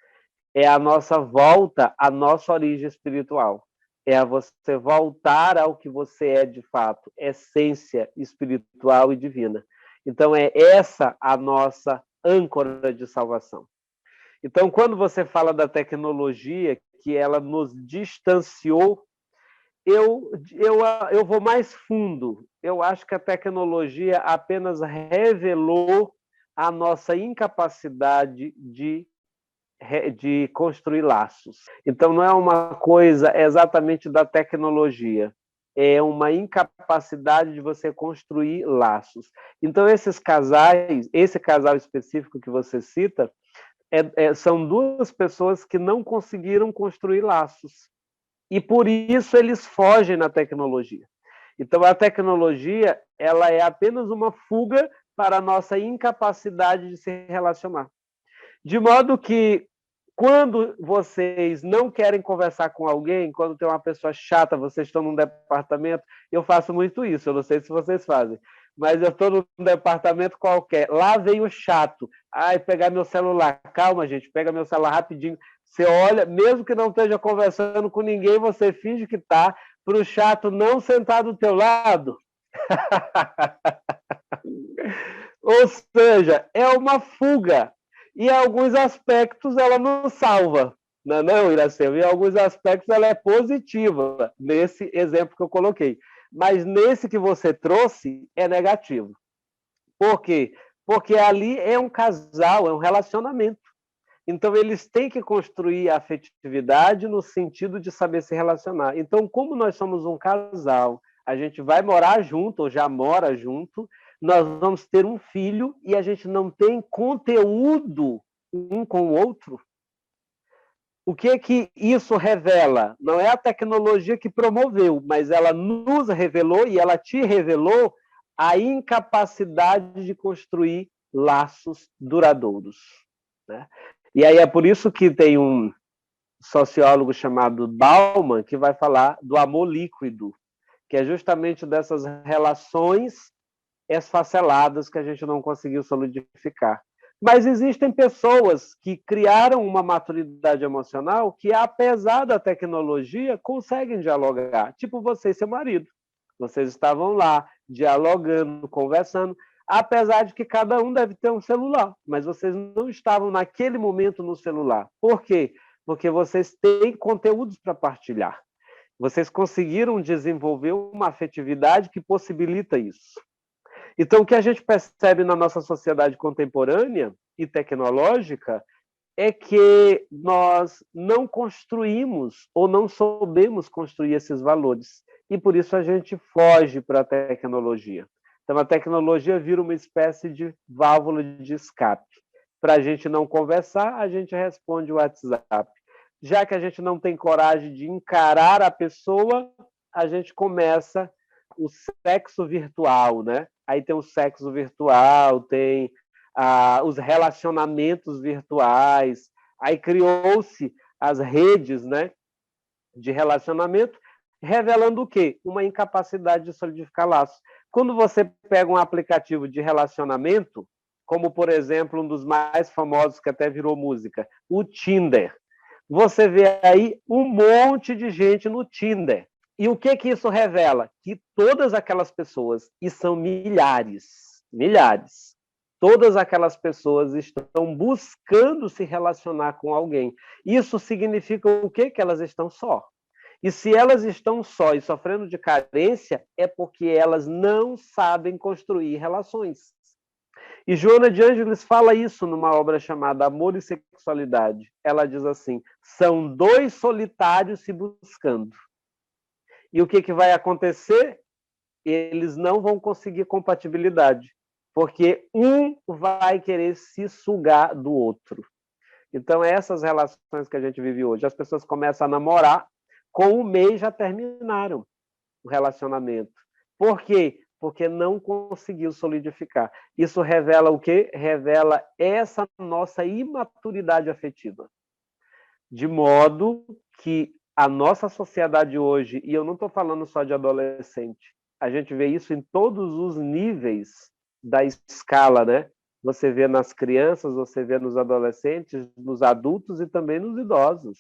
É a nossa volta à nossa origem espiritual. É a você voltar ao que você é de fato, essência espiritual e divina. Então, é essa a nossa âncora de salvação. Então, quando você fala da tecnologia, que ela nos distanciou, eu vou mais fundo. Eu acho que a tecnologia apenas revelou a nossa incapacidade de construir laços. Então, não é uma coisa exatamente da tecnologia, é uma incapacidade de você construir laços. Então, esses casais, esse casal específico que você cita, são duas pessoas que não conseguiram construir laços. E, por isso, eles fogem na tecnologia. Então, a tecnologia ela é apenas uma fuga para a nossa incapacidade de se relacionar. De modo que, quando vocês não querem conversar com alguém, quando tem uma pessoa chata, vocês estão num departamento, eu faço muito isso, eu não sei se vocês fazem, mas eu estou num departamento qualquer, lá vem o chato, pegar meu celular, calma gente, pega meu celular rapidinho, você olha, mesmo que não esteja conversando com ninguém, você finge que está, para o chato não sentar do teu lado. Ou seja, é uma fuga. E em alguns aspectos ela nos salva, não, Iracema? Em alguns aspectos ela é positiva, nesse exemplo que eu coloquei. Mas nesse que você trouxe, é negativo. Por quê? Porque ali é um casal, é um relacionamento. Então, eles têm que construir a afetividade no sentido de saber se relacionar. Então, como nós somos um casal, a gente vai morar junto, ou já mora junto, nós vamos ter um filho e a gente não tem conteúdo um com o outro. O que isso revela? Não é a tecnologia que promoveu, mas ela nos revelou e ela te revelou a incapacidade de construir laços duradouros, né? E aí é por isso que tem um sociólogo chamado Bauman que vai falar do amor líquido, que é justamente dessas relações esfaceladas que a gente não conseguiu solidificar. Mas existem pessoas que criaram uma maturidade emocional que, apesar da tecnologia, conseguem dialogar. Tipo você e seu marido. Vocês estavam lá, dialogando, conversando, apesar de que cada um deve ter um celular. Mas vocês não estavam naquele momento no celular. Por quê? Porque vocês têm conteúdos para partilhar. Vocês conseguiram desenvolver uma afetividade que possibilita isso. Então, o que a gente percebe na nossa sociedade contemporânea e tecnológica é que nós não construímos ou não soubemos construir esses valores. E por isso a gente foge para a tecnologia. Então, a tecnologia vira uma espécie de válvula de escape. Para a gente não conversar, a gente responde o WhatsApp. Já que a gente não tem coragem de encarar a pessoa, a gente começa o sexo virtual, né? Aí tem o sexo virtual, tem os relacionamentos virtuais, aí criou-se as redes, né, de relacionamento, revelando o quê? Uma incapacidade de solidificar laços. Quando você pega um aplicativo de relacionamento, como, por exemplo, um dos mais famosos, que até virou música, o Tinder, você vê aí um monte de gente no Tinder. E o que isso revela? Que todas aquelas pessoas, e são milhares, todas aquelas pessoas estão buscando se relacionar com alguém. Isso significa o quê? Que elas estão só. E se elas estão só e sofrendo de carência, é porque elas não sabem construir relações. E Joana de Ângeles fala isso numa obra chamada Amor e Sexualidade. Ela diz assim, são dois solitários se buscando. E o que vai acontecer? Eles não vão conseguir compatibilidade, porque um vai querer se sugar do outro. Então, essas relações que a gente vive hoje, as pessoas começam a namorar, com um mês já terminaram o relacionamento. Por quê? Porque não conseguiu solidificar. Isso revela o quê? Revela essa nossa imaturidade afetiva. De modo que a nossa sociedade hoje, e eu não estou falando só de adolescente, a gente vê isso em todos os níveis da escala, né? Você vê nas crianças, você vê nos adolescentes, nos adultos e também nos idosos.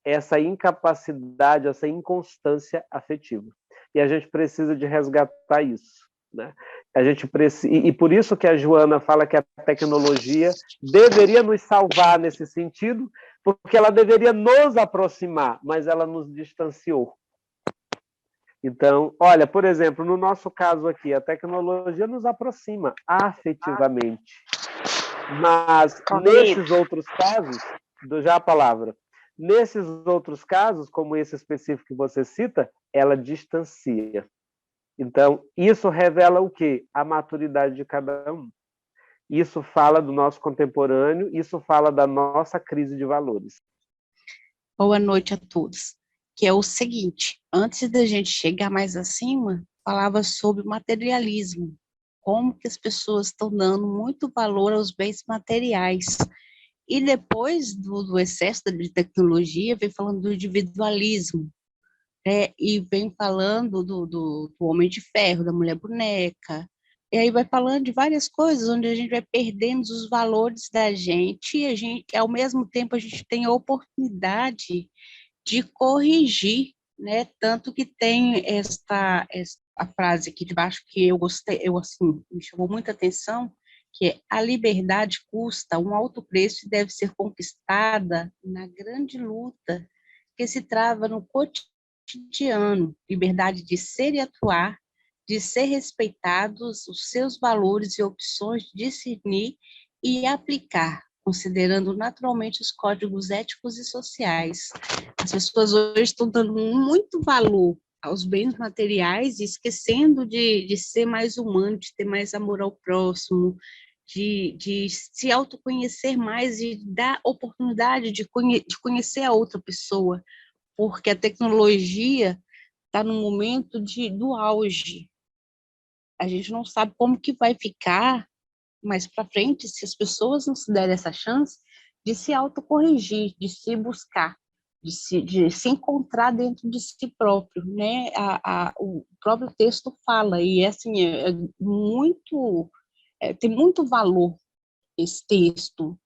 Essa incapacidade, essa inconstância afetiva. E a gente precisa de resgatar isso, né? A gente precisa, e por isso que a Joana fala que a tecnologia deveria nos salvar nesse sentido, porque ela deveria nos aproximar, mas ela nos distanciou. Então, olha, por exemplo, no nosso caso aqui, a tecnologia nos aproxima afetivamente. Mas nesses outros casos, já a palavra, nesses outros casos, como esse específico que você cita, ela distancia. Então, isso revela o quê? A maturidade de cada um. Isso fala do nosso contemporâneo, isso fala da nossa crise de valores. Boa noite a todos. Que é o seguinte, antes da gente chegar mais acima, falava sobre o materialismo, como que as pessoas estão dando muito valor aos bens materiais. E depois do excesso de tecnologia, vem falando do individualismo, né? E vem falando do Homem de Ferro, da Mulher Boneca, e aí vai falando de várias coisas, onde a gente vai perdendo os valores da gente, e ao mesmo tempo, a gente tem a oportunidade de corrigir, né? Tanto que tem a frase aqui de baixo que eu gostei, assim, me chamou muita atenção, que é: a liberdade custa um alto preço e deve ser conquistada na grande luta que se trava no cotidiano. Liberdade de ser e atuar, de ser respeitados os seus valores e opções, de discernir e aplicar, considerando naturalmente os códigos éticos e sociais. As pessoas hoje estão dando muito valor aos bens materiais e esquecendo de ser mais humano, de ter mais amor ao próximo, de se autoconhecer mais e dar oportunidade de conhecer a outra pessoa, porque a tecnologia está no momento do auge. A gente não sabe como que vai ficar mais para frente se as pessoas não se derem essa chance de se autocorrigir, de se buscar, de se encontrar dentro de si próprio, né? O próprio texto fala, e assim, tem muito valor esse texto,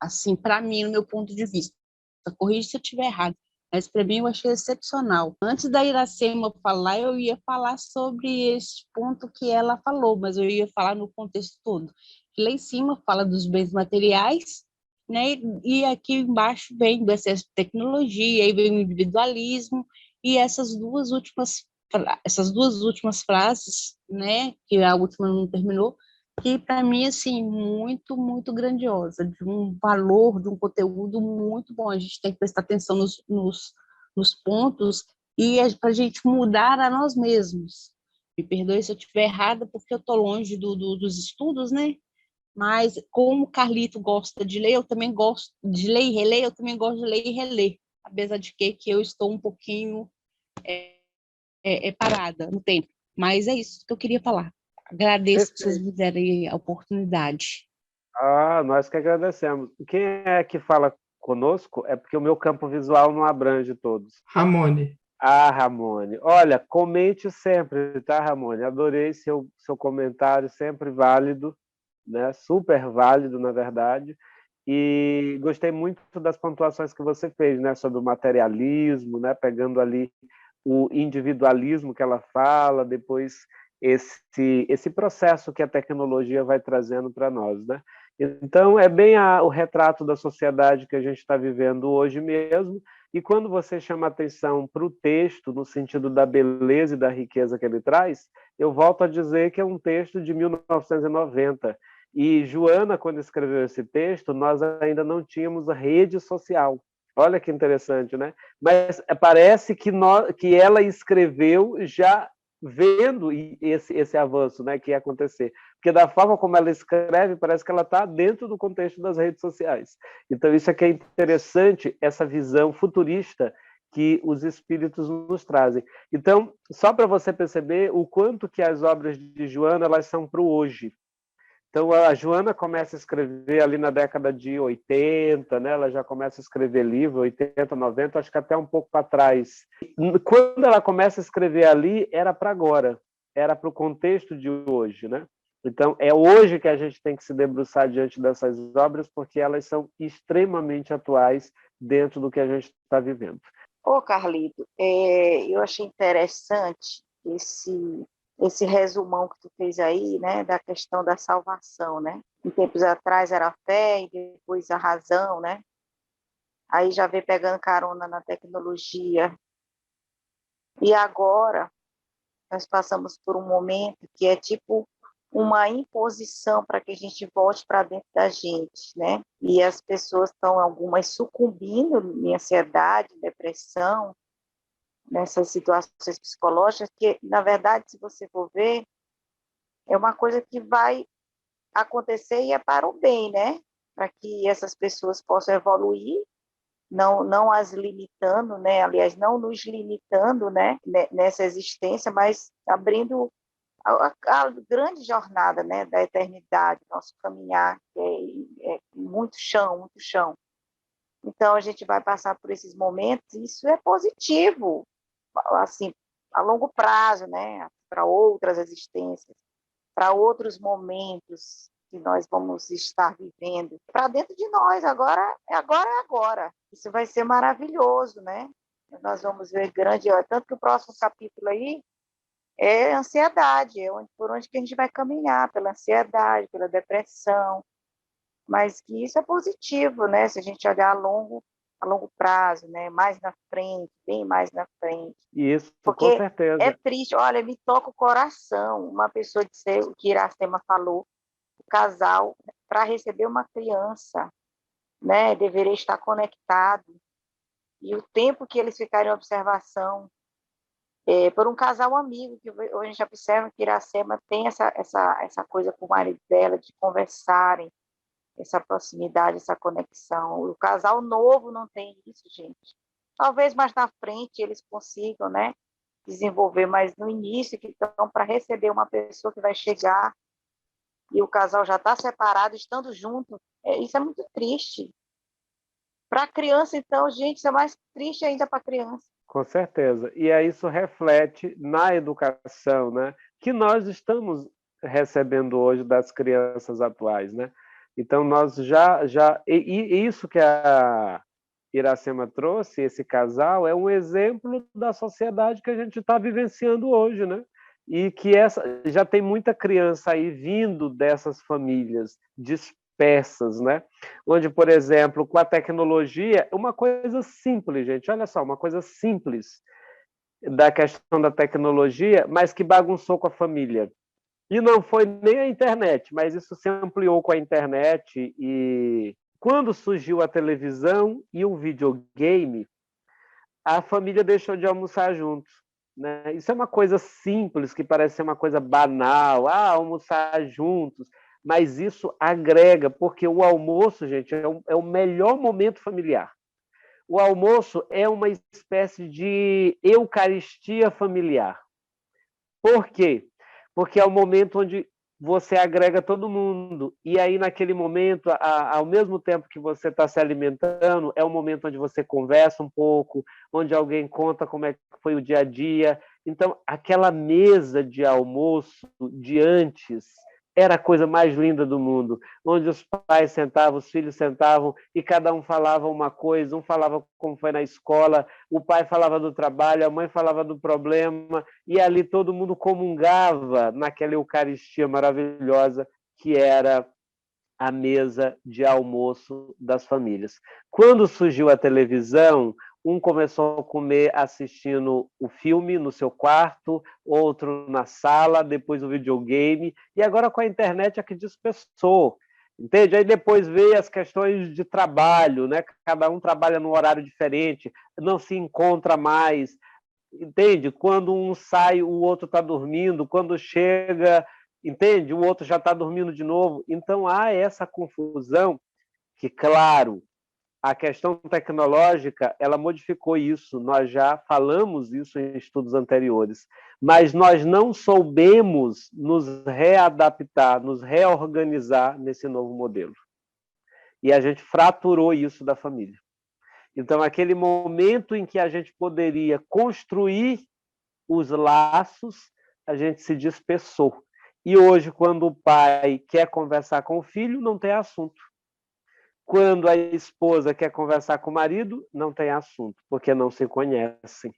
assim, para mim, no meu ponto de vista. Corrija se eu estiver errado, mas para mim eu achei excepcional. Antes da Iracema falar, eu ia falar sobre esse ponto que ela falou, mas eu ia falar no contexto todo. Lá em cima fala dos bens materiais, né? E aqui embaixo vem do excesso de tecnologia, aí vem o individualismo, e essas duas últimas frases, né, que a última não terminou, que para mim, assim, muito, muito grandiosa, de um valor, de um conteúdo muito bom. A gente tem que prestar atenção nos pontos e para a gente mudar a nós mesmos. Me perdoe se eu estiver errada, porque eu estou longe dos estudos, né? Mas como o Carlito gosta de ler, eu também gosto de ler e reler, eu também gosto de ler e reler, apesar de que eu estou um pouquinho parada no tempo. Mas é isso que eu queria falar. Agradeço que vocês me derem a oportunidade. Nós que agradecemos. Quem é que fala conosco? É porque o meu campo visual não abrange todos. Ramone. Ramone. Olha, comente sempre, tá, Ramone? Adorei seu comentário, sempre válido, né? Super válido, na verdade. E gostei muito das pontuações que você fez, né? Sobre o materialismo, né? Pegando ali o individualismo que ela fala, depois esse processo que a tecnologia vai trazendo para nós, né? Então, é bem o retrato da sociedade que a gente está vivendo hoje mesmo, e quando você chama atenção para o texto, no sentido da beleza e da riqueza que ele traz, eu volto a dizer que é um texto de 1990, e Joana, quando escreveu esse texto, nós ainda não tínhamos a rede social. Olha que interessante, né? Mas parece que ela escreveu já vendo esse avanço, né, que ia acontecer. Porque da forma como ela escreve, parece que ela está dentro do contexto das redes sociais. Então, isso é que é interessante, essa visão futurista que os espíritos nos trazem. Então, só para você perceber o quanto que as obras de Joana elas são para o hoje. Então, a Joana começa a escrever ali na década de 80, né? Ela já começa a escrever livro, 80, 90, acho que até um pouco para trás. Quando ela começa a escrever ali, era para agora, era para o contexto de hoje, né? Então, é hoje que a gente tem que se debruçar diante dessas obras, porque elas são extremamente atuais dentro do que a gente está vivendo. Carlito, eu achei interessante esse resumão que tu fez aí, né, da questão da salvação, né? Em tempos atrás era a fé e depois a razão, né? Aí já veio pegando carona na tecnologia. E agora nós passamos por um momento que é tipo uma imposição para que a gente volte para dentro da gente, né? E as pessoas estão, algumas sucumbindo em ansiedade, depressão, nessas situações psicológicas, que, na verdade, se você for ver, é uma coisa que vai acontecer e é para o bem, né? Para que essas pessoas possam evoluir, não as limitando, né? Aliás, não nos limitando, né? Nessa existência, mas abrindo a grande jornada, né? Da eternidade, nosso caminhar, que é muito chão, muito chão. Então, a gente vai passar por esses momentos, e isso é positivo, assim, a longo prazo, né? Para outras existências, para outros momentos que nós vamos estar vivendo, para dentro de nós, agora é agora. Isso vai ser maravilhoso, né? Nós vamos ver grande, tanto que o próximo capítulo aí é ansiedade, por onde que a gente vai caminhar, pela ansiedade, pela depressão, mas que isso é positivo, né? Se a gente olhar a longo prazo, né? Mais na frente, bem mais na frente. Isso, porque com certeza. É triste, olha, me toca o coração. Uma pessoa disse o que Iracema falou, o casal, para receber uma criança, né? Deveria estar conectado. E o tempo que eles ficarem em observação, por um casal amigo, que hoje a gente observa que Iracema tem essa coisa com o marido dela, de conversarem, essa proximidade, essa conexão. O casal novo não tem isso, gente. Talvez mais na frente eles consigam, né, desenvolver, mas no início, que estão para receber uma pessoa que vai chegar e o casal já está separado, estando junto, isso é muito triste. Para a criança, então, gente, isso é mais triste ainda para a criança. Com certeza. E aí isso reflete na educação, né, que nós estamos recebendo hoje das crianças atuais, né? Então, nós e isso que a Iracema trouxe, esse casal, é um exemplo da sociedade que a gente está vivenciando hoje, né? E que já tem muita criança aí vindo dessas famílias dispersas, né? Onde, por exemplo, com a tecnologia, uma coisa simples, gente, olha só, uma coisa simples da questão da tecnologia, mas que bagunçou com a família. E não foi nem a internet, mas isso se ampliou com a internet. E quando surgiu a televisão e o videogame, a família deixou de almoçar juntos, né? Isso é uma coisa simples, que parece ser uma coisa banal, almoçar juntos, mas isso agrega, porque o almoço, gente, é o melhor momento familiar. O almoço é uma espécie de eucaristia familiar. Por quê? Porque é o momento onde você agrega todo mundo. E aí, naquele momento, ao mesmo tempo que você está se alimentando, é o momento onde você conversa um pouco, onde alguém conta como é que foi o dia a dia. Então, aquela mesa de almoço de antes era a coisa mais linda do mundo, onde os pais sentavam, os filhos sentavam e cada um falava uma coisa, um falava como foi na escola, o pai falava do trabalho, a mãe falava do problema, e ali todo mundo comungava naquela Eucaristia maravilhosa que era a mesa de almoço das famílias. Quando surgiu a televisão, um começou a comer assistindo o filme no seu quarto, outro na sala, depois o videogame, e agora com a internet é que dispersou. Entende? Aí depois veio as questões de trabalho, né? Cada um trabalha num horário diferente, não se encontra mais. Entende? Quando um sai, o outro está dormindo, quando chega, entende? O outro já está dormindo de novo. Então há essa confusão que, claro, a questão tecnológica, ela modificou isso, nós já falamos isso em estudos anteriores, mas nós não soubemos nos readaptar, nos reorganizar nesse novo modelo. E a gente fraturou isso da família. Então, aquele momento em que a gente poderia construir os laços, a gente se dispersou. E hoje, quando o pai quer conversar com o filho, não tem assunto. Quando a esposa quer conversar com o marido, não tem assunto, porque não se conhecem.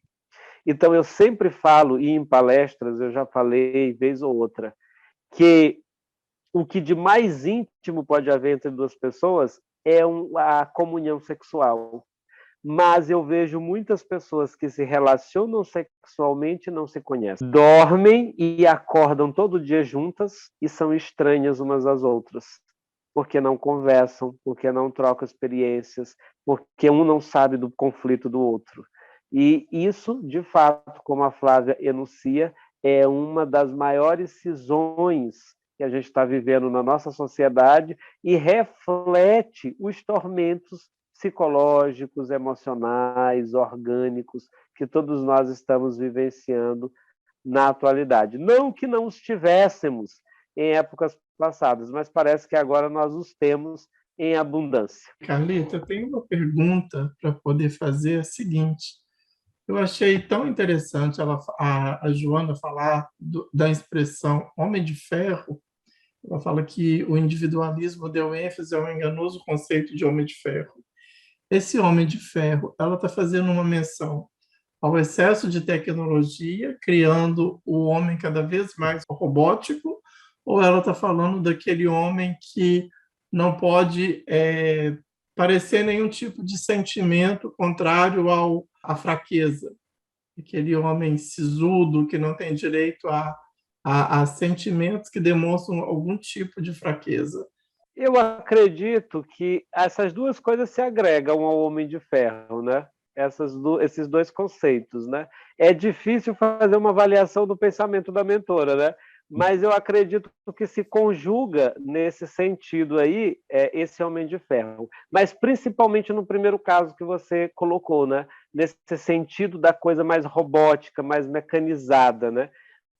Então, eu sempre falo, e em palestras eu já falei vez ou outra, que o que de mais íntimo pode haver entre duas pessoas é a comunhão sexual. Mas eu vejo muitas pessoas que se relacionam sexualmente e não se conhecem. Dormem e acordam todo dia juntas e são estranhas umas às outras. Porque não conversam, porque não trocam experiências, porque um não sabe do conflito do outro. E isso, de fato, como a Flávia enuncia, é uma das maiores cisões que a gente está vivendo na nossa sociedade e reflete os tormentos psicológicos, emocionais, orgânicos, que todos nós estamos vivenciando na atualidade. Não que não os tivéssemos em épocas passadas, mas parece que agora nós os temos em abundância. Carlita, eu tenho uma pergunta para poder fazer, é a seguinte. Eu achei tão interessante a Joana falar da expressão homem de ferro. Ela fala que o individualismo deu ênfase ao enganoso conceito de homem de ferro. Esse homem de ferro, ela está fazendo uma menção ao excesso de tecnologia, criando o homem cada vez mais robótico, ou ela está falando daquele homem que não pode parecer nenhum tipo de sentimento contrário à fraqueza, aquele homem sisudo que não tem direito a sentimentos que demonstram algum tipo de fraqueza. Eu acredito que essas duas coisas se agregam ao Homem de Ferro, né? Esses dois conceitos, né? É difícil fazer uma avaliação do pensamento da mentora, né? Mas eu acredito que se conjuga nesse sentido aí, esse Homem de Ferro. Mas principalmente no primeiro caso que você colocou, né? Nesse sentido da coisa mais robótica, mais mecanizada, né?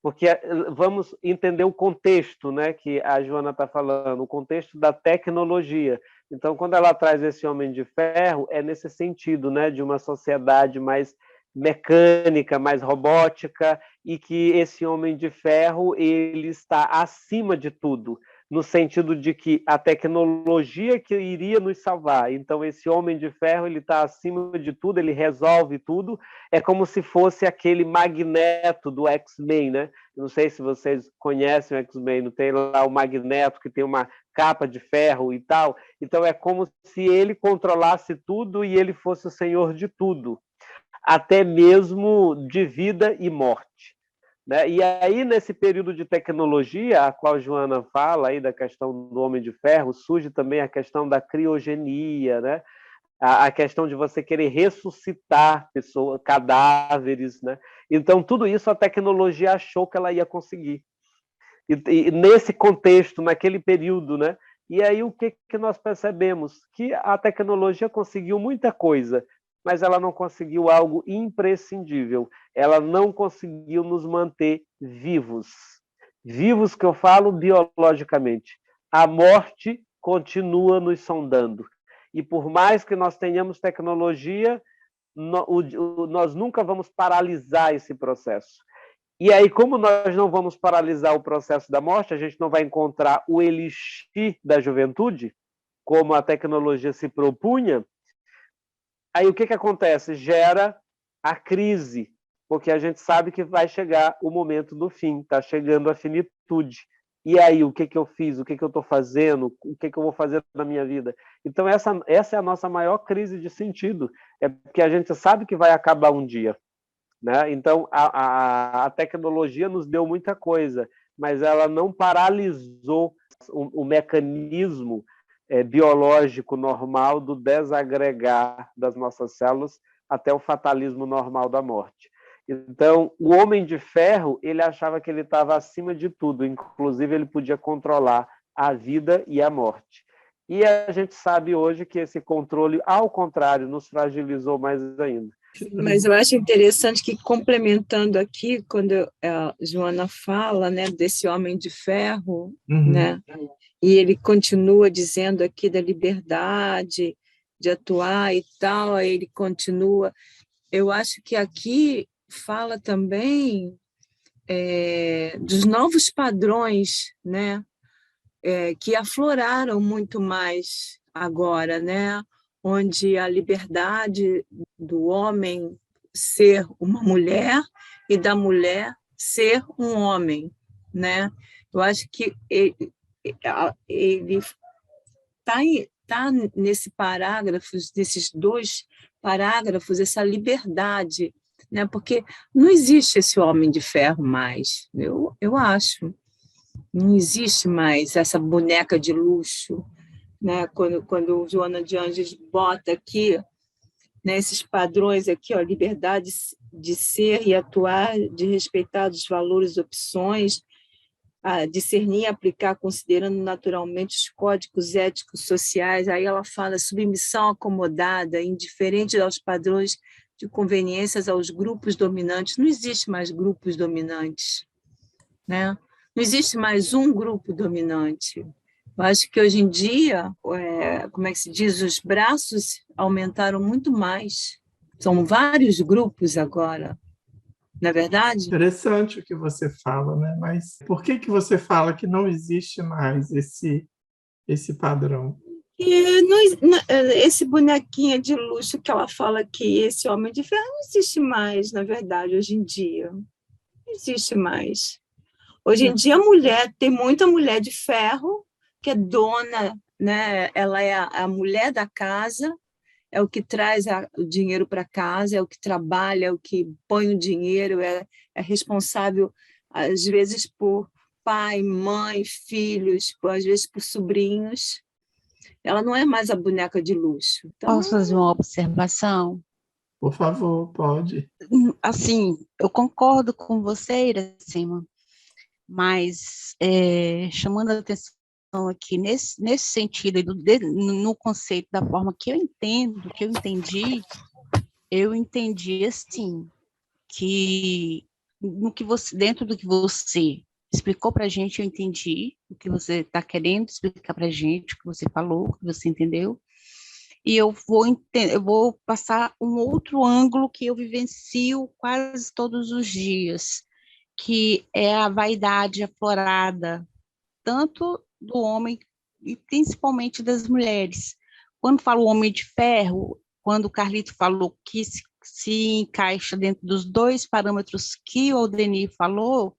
Porque vamos entender o contexto, né, que a Joana está falando, o contexto da tecnologia. Então, quando ela traz esse Homem de Ferro, é nesse sentido, né, de uma sociedade mais mecânica, mais robótica, e que esse Homem de Ferro ele está acima de tudo, no sentido de que a tecnologia que iria nos salvar, então esse Homem de Ferro, ele está acima de tudo, ele resolve tudo, é como se fosse aquele Magneto do X-Men, né? Não sei se vocês conhecem o X-Men, não tem lá o Magneto que tem uma capa de ferro e tal, então é como se ele controlasse tudo e ele fosse o senhor de tudo, até mesmo de vida e morte. Né? E aí, nesse período de tecnologia, a qual Joana fala, aí da questão do Homem de Ferro, surge também a questão da criogenia, né? A questão de você querer ressuscitar pessoas, cadáveres. Né? Então, tudo isso a tecnologia achou que ela ia conseguir. E nesse contexto, naquele período, né? E aí o que nós percebemos? Que a tecnologia conseguiu muita coisa, mas ela não conseguiu algo imprescindível. Ela não conseguiu nos manter vivos. Vivos que eu falo biologicamente. A morte continua nos sondando. E por mais que nós tenhamos tecnologia, nós nunca vamos paralisar esse processo. E aí, como nós não vamos paralisar o processo da morte, a gente não vai encontrar o elixir da juventude, como a tecnologia se propunha, aí o que acontece? Gera a crise, porque a gente sabe que vai chegar o momento do fim, está chegando a finitude. E aí, o que eu fiz? O que eu estou fazendo? O que eu vou fazer na minha vida? Então, essa é a nossa maior crise de sentido, é porque a gente sabe que vai acabar um dia. Né? Então, a tecnologia nos deu muita coisa, mas ela não paralisou o mecanismo biológico normal do desagregar das nossas células até o fatalismo normal da morte. Então, o Homem de Ferro, ele achava que ele estava acima de tudo, inclusive ele podia controlar a vida e a morte. E a gente sabe hoje que esse controle, ao contrário, nos fragilizou mais ainda. Mas eu acho interessante que, complementando aqui, quando a Joana fala, né, desse Homem de Ferro, né, e ele continua dizendo aqui da liberdade de atuar e tal, aí ele continua. Eu acho que aqui fala também dos novos padrões, né, que afloraram muito mais agora, né, onde a liberdade do homem ser uma mulher e da mulher ser um homem, né? Eu acho que ele tá nesse parágrafo, desses 2 parágrafos, essa liberdade, né? Porque não existe esse Homem de Ferro mais, eu acho. Não existe mais essa boneca de luxo, né? Quando Joana de Anjos bota aqui, né, esses padrões aqui, ó, liberdade de ser e atuar, de respeitar os valores e opções, discernir e aplicar considerando naturalmente os códigos éticos sociais. Aí ela fala submissão acomodada, indiferente aos padrões de conveniências aos grupos dominantes. Não existe mais grupos dominantes, né? Não existe mais um grupo dominante. Eu acho que hoje em dia, como é que se diz, os braços aumentaram muito mais. São vários grupos agora, não é verdade? Interessante o que você fala, né? Mas por que você fala que não existe mais esse padrão? E esse bonequinho de luxo que ela fala que esse Homem de Ferro não existe mais, na verdade, hoje em dia. Não existe mais. Hoje em dia, tem muita mulher de ferro que é dona, né? Ela é a mulher da casa, é o que traz o dinheiro para casa, é o que trabalha, é o que põe o dinheiro, é responsável, às vezes, por pai, mãe, filhos, às vezes por sobrinhos. Ela não é mais a boneca de luxo. Então, Posso fazer uma observação? Por favor, pode. Assim, eu concordo com você, Iracema, mas chamando a atenção aqui nesse sentido, no conceito da forma que eu entendo, que eu entendi assim, que dentro do que você explicou para a gente, eu entendi o que você está querendo explicar para a gente, o que você falou, o que você entendeu, e eu vou passar um outro ângulo que eu vivencio quase todos os dias, que é a vaidade aflorada, tanto do homem e principalmente das mulheres. Quando falo homem de ferro, quando o Carlito falou que se encaixa dentro dos dois parâmetros que o Aldenir falou,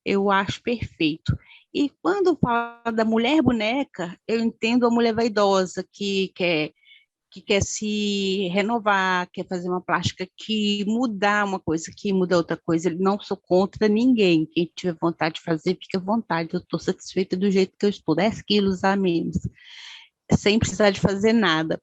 eu acho perfeito. E quando fala da mulher boneca, eu entendo a mulher vaidosa que quer se renovar, quer fazer uma plástica aqui, mudar uma coisa aqui, mudar outra coisa. Eu não sou contra ninguém. Quem tiver vontade de fazer, fique à vontade. Eu estou satisfeita do jeito que eu estou, 10 quilos a menos, sem precisar de fazer nada.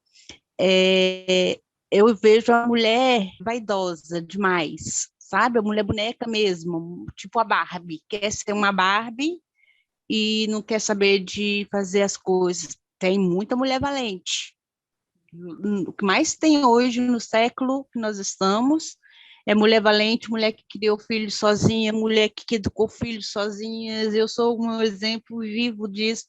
Eu vejo a mulher vaidosa demais, sabe? A mulher boneca mesmo, tipo a Barbie. Quer ser uma Barbie e não quer saber de fazer as coisas. Tem muita mulher valente. O que mais tem hoje no século que nós estamos é mulher valente, mulher que criou filho sozinha, mulher que educou filhos sozinhas. Eu sou um exemplo vivo disso,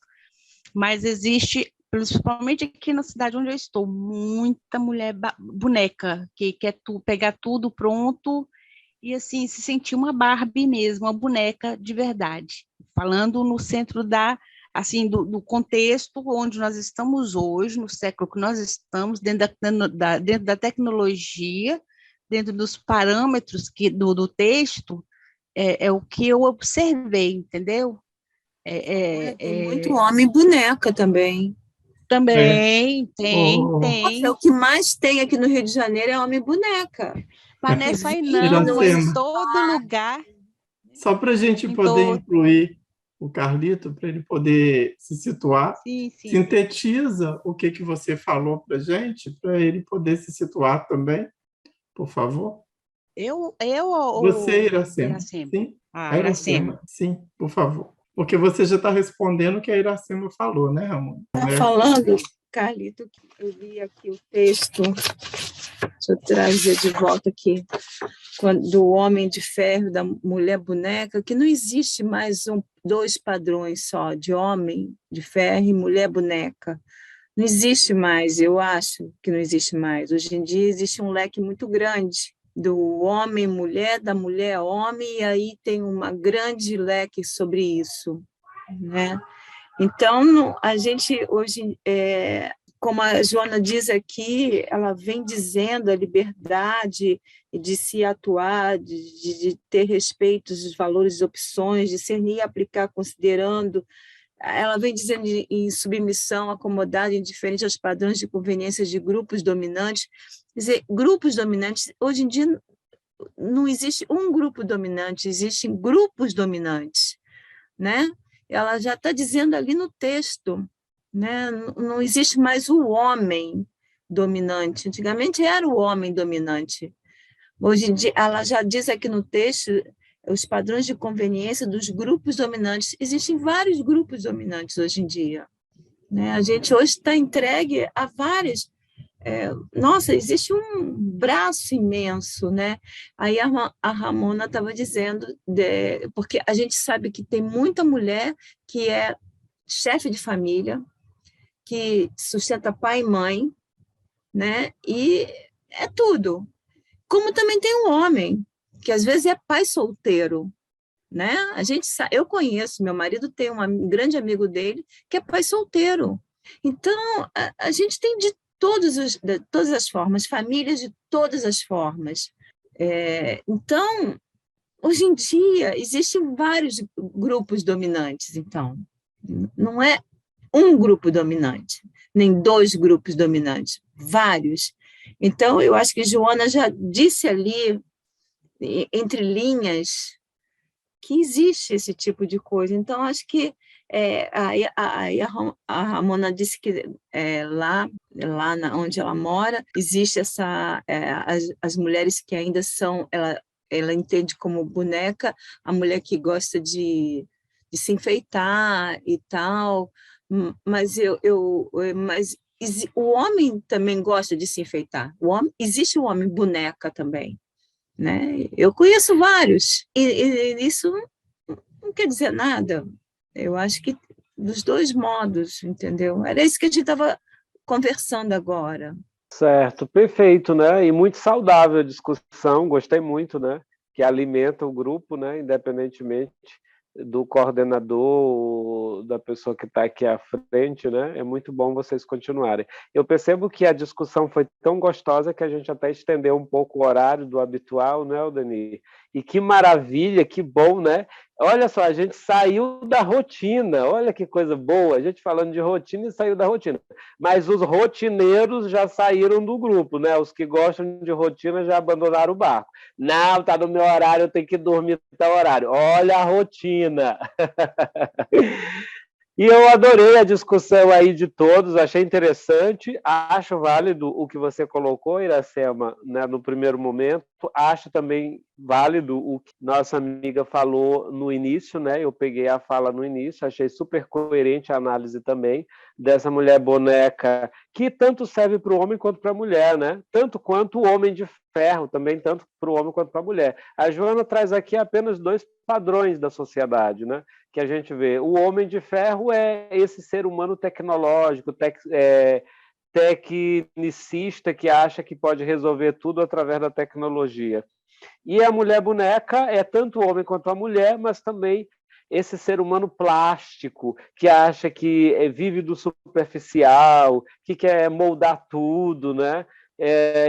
mas existe, principalmente aqui na cidade onde eu estou, muita mulher boneca que quer pegar tudo pronto e assim se sentir uma Barbie mesmo, uma boneca de verdade. Falando no centro assim, do contexto onde nós estamos hoje, no século que nós estamos, dentro da tecnologia, dentro dos parâmetros do texto, é o que eu observei, entendeu? Tem muito homem boneca também. Também, tem. Nossa, o que mais tem aqui no Rio de Janeiro é homem boneca. Mas não é só aí não, é em todo lugar. Só para a gente poder incluir o Carlito, para ele poder se situar, sim. Sintetiza o que você falou para a gente, para ele poder se situar também, por favor. Você, Iracema. Sim, Iracema. Sim, por favor. Porque você já está respondendo o que a Iracema falou, né, Ramon? Está falando, Carlito, eu li aqui o texto, deixa eu trazer de volta aqui, do homem de ferro, da mulher boneca, que não existe mais dois padrões só, de homem de ferro e mulher boneca. Não existe mais, eu acho que não existe mais. Hoje em dia existe um leque muito grande do homem, mulher, da mulher, homem, e aí tem uma grande leque sobre isso, né? Então, a gente hoje, como a Joana diz aqui, ela vem dizendo a liberdade de se atuar, de ter respeito dos valores e opções, discernir e aplicar considerando. Ela vem dizendo em submissão, acomodada, indiferente aos padrões de conveniência de grupos dominantes. Quer dizer, grupos dominantes, hoje em dia não existe um grupo dominante, existem grupos dominantes, né? Ela já está dizendo ali no texto, né? Não existe mais o homem dominante. Antigamente era o homem dominante. Hoje em dia, ela já diz aqui no texto os padrões de conveniência dos grupos dominantes. Existem vários grupos dominantes hoje em dia, né? A gente hoje está entregue a várias. Nossa, existe um braço imenso, né? Aí a Ramona estava dizendo, porque a gente sabe que tem muita mulher que é chefe de família, que sustenta pai e mãe, né? E é tudo. Como também tem um homem, que às vezes é pai solteiro, né? Eu conheço, meu marido tem um grande amigo dele que é pai solteiro. Então, a gente tem de todas as formas, famílias de todas as formas. Então, hoje em dia, existem vários grupos dominantes, então. Não é um grupo dominante, nem dois grupos dominantes, vários. Então, eu acho que Joana já disse ali, entre linhas, que existe esse tipo de coisa. Então, acho que a Ramona disse que lá onde ela mora, existe as mulheres que ainda são, ela entende como boneca, a mulher que gosta de se enfeitar e tal, mas o homem também gosta de se enfeitar. Existe o homem boneca também, né? Eu conheço vários, e isso não quer dizer nada. Eu acho que dos dois modos, entendeu? Era isso que a gente estava conversando agora. Certo, perfeito, né? E muito saudável a discussão, gostei muito, né? Que alimenta o grupo, né? Independentemente do coordenador, da pessoa que está aqui à frente, né? É muito bom vocês continuarem. Eu percebo que a discussão foi tão gostosa que a gente até estendeu um pouco o horário do habitual, né, Dani? E que maravilha, que bom, né? Olha só, a gente saiu da rotina, olha que coisa boa, a gente falando de rotina e saiu da rotina. Mas os rotineiros já saíram do grupo, né? Os que gostam de rotina já abandonaram o barco. Não, está no meu horário, eu tenho que dormir tal horário. Olha a rotina. E eu adorei a discussão aí de todos, achei interessante, acho válido o que você colocou, Iracema, né, no primeiro momento, acho também válido o que nossa amiga falou no início, né? Eu peguei a fala no início, achei super coerente a análise também dessa mulher boneca, que tanto serve para o homem quanto para a mulher, né? Tanto quanto o homem de ferro, também tanto para o homem quanto para a mulher. A Joana traz aqui apenas 2 padrões da sociedade, né? Que a gente vê. O homem de ferro é esse ser humano tecnológico, tecnicista que acha que pode resolver tudo através da tecnologia. E a mulher boneca é tanto o homem quanto a mulher, mas também esse ser humano plástico que acha que vive do superficial, que quer moldar tudo, né?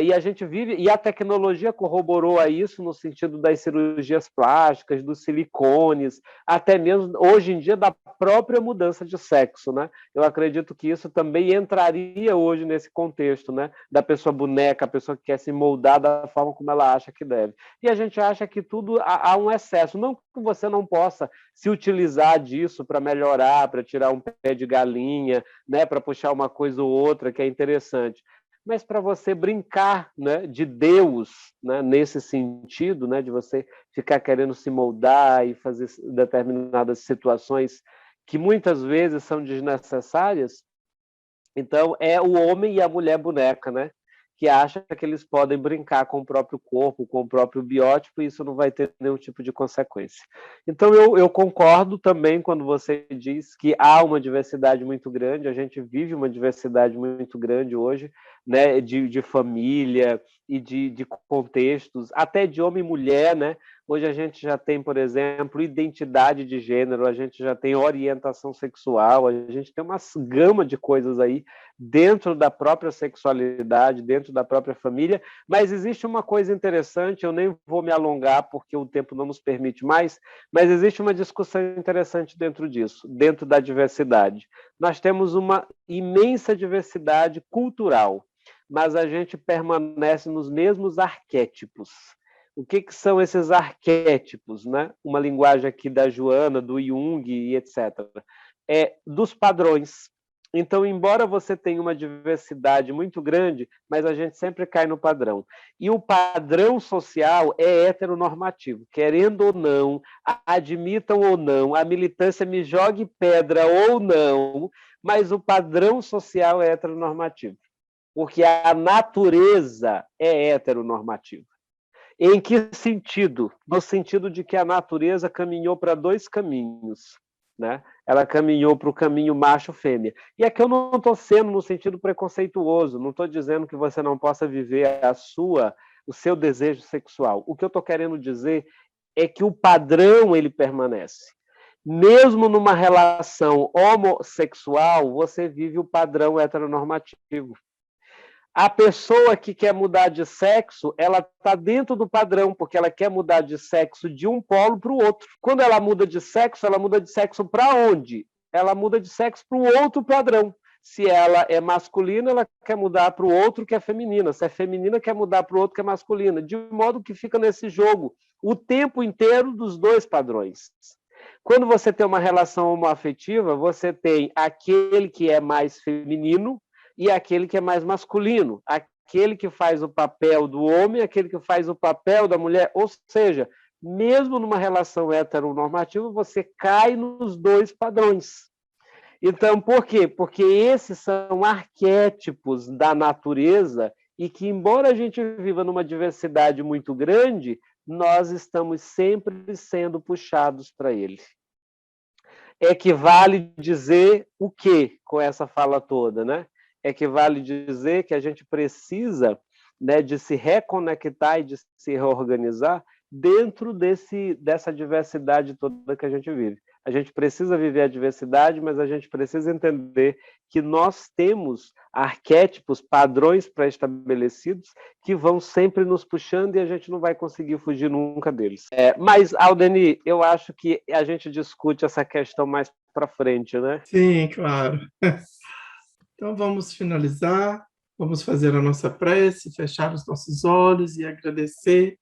E a gente vive, e a tecnologia corroborou a isso no sentido das cirurgias plásticas, dos silicones, até mesmo hoje em dia da própria mudança de sexo, né? Eu acredito que isso também entraria hoje nesse contexto, né? Da pessoa boneca, a pessoa que quer se moldar da forma como ela acha que deve. E a gente acha que tudo há um excesso, não que você não possa se utilizar disso para melhorar, para tirar um pé de galinha, né? Para puxar uma coisa ou outra que é interessante, mas para você brincar, né, de Deus, né, nesse sentido, né, de você ficar querendo se moldar e fazer determinadas situações que muitas vezes são desnecessárias. Então, é o homem e a mulher boneca, né, que acham que eles podem brincar com o próprio corpo, com o próprio biótipo, e isso não vai ter nenhum tipo de consequência. Então, eu concordo também quando você diz que há uma diversidade muito grande, a gente vive uma diversidade muito grande hoje, né, de família e de contextos, até de homem e mulher, né? Hoje a gente já tem, por exemplo, identidade de gênero, a gente já tem orientação sexual, a gente tem uma gama de coisas aí dentro da própria sexualidade, dentro da própria família, mas existe uma coisa interessante, eu nem vou me alongar porque o tempo não nos permite mais, mas existe uma discussão interessante dentro disso, dentro da diversidade. Nós temos uma imensa diversidade cultural, mas a gente permanece nos mesmos arquétipos. O que são esses arquétipos, né? Uma linguagem aqui da Joana, do Jung e etc. Dos padrões. Então, embora você tenha uma diversidade muito grande, mas a gente sempre cai no padrão. E o padrão social é heteronormativo. Querendo ou não, admitam ou não, a militância me jogue pedra ou não, mas o padrão social é heteronormativo. Porque a natureza é heteronormativa. Em que sentido? No sentido de que a natureza caminhou para 2 caminhos, né? Ela caminhou para o caminho macho-fêmea. E aqui eu não estou sendo no sentido preconceituoso, não estou dizendo que você não possa viver o seu desejo sexual. O que eu estou querendo dizer é que o padrão ele permanece. Mesmo numa relação homossexual, você vive o padrão heteronormativo. A pessoa que quer mudar de sexo, ela está dentro do padrão, porque ela quer mudar de sexo de um polo para o outro. Quando ela muda de sexo para onde? Ela muda de sexo para o outro padrão. Se ela é masculina, ela quer mudar para o outro que é feminina. Se é feminina, quer mudar para o outro que é masculina. De modo que fica nesse jogo o tempo inteiro dos 2 padrões. Quando você tem uma relação homoafetiva, você tem aquele que é mais feminino e aquele que é mais masculino, aquele que faz o papel do homem, aquele que faz o papel da mulher, ou seja, mesmo numa relação heteronormativa, você cai nos 2 padrões. Então, por quê? Porque esses são arquétipos da natureza e que, embora a gente viva numa diversidade muito grande, nós estamos sempre sendo puxados para ele. Equivale dizer o quê com essa fala toda, né? Equivale dizer que a gente precisa, né, de se reconectar e de se reorganizar dentro dessa diversidade toda que a gente vive. A gente precisa viver a diversidade, mas a gente precisa entender que nós temos arquétipos, padrões pré-estabelecidos que vão sempre nos puxando e a gente não vai conseguir fugir nunca deles. Mas, Aldeni, eu acho que a gente discute essa questão mais para frente, né? Sim, claro. Então, vamos finalizar, vamos fazer a nossa prece, fechar os nossos olhos e agradecer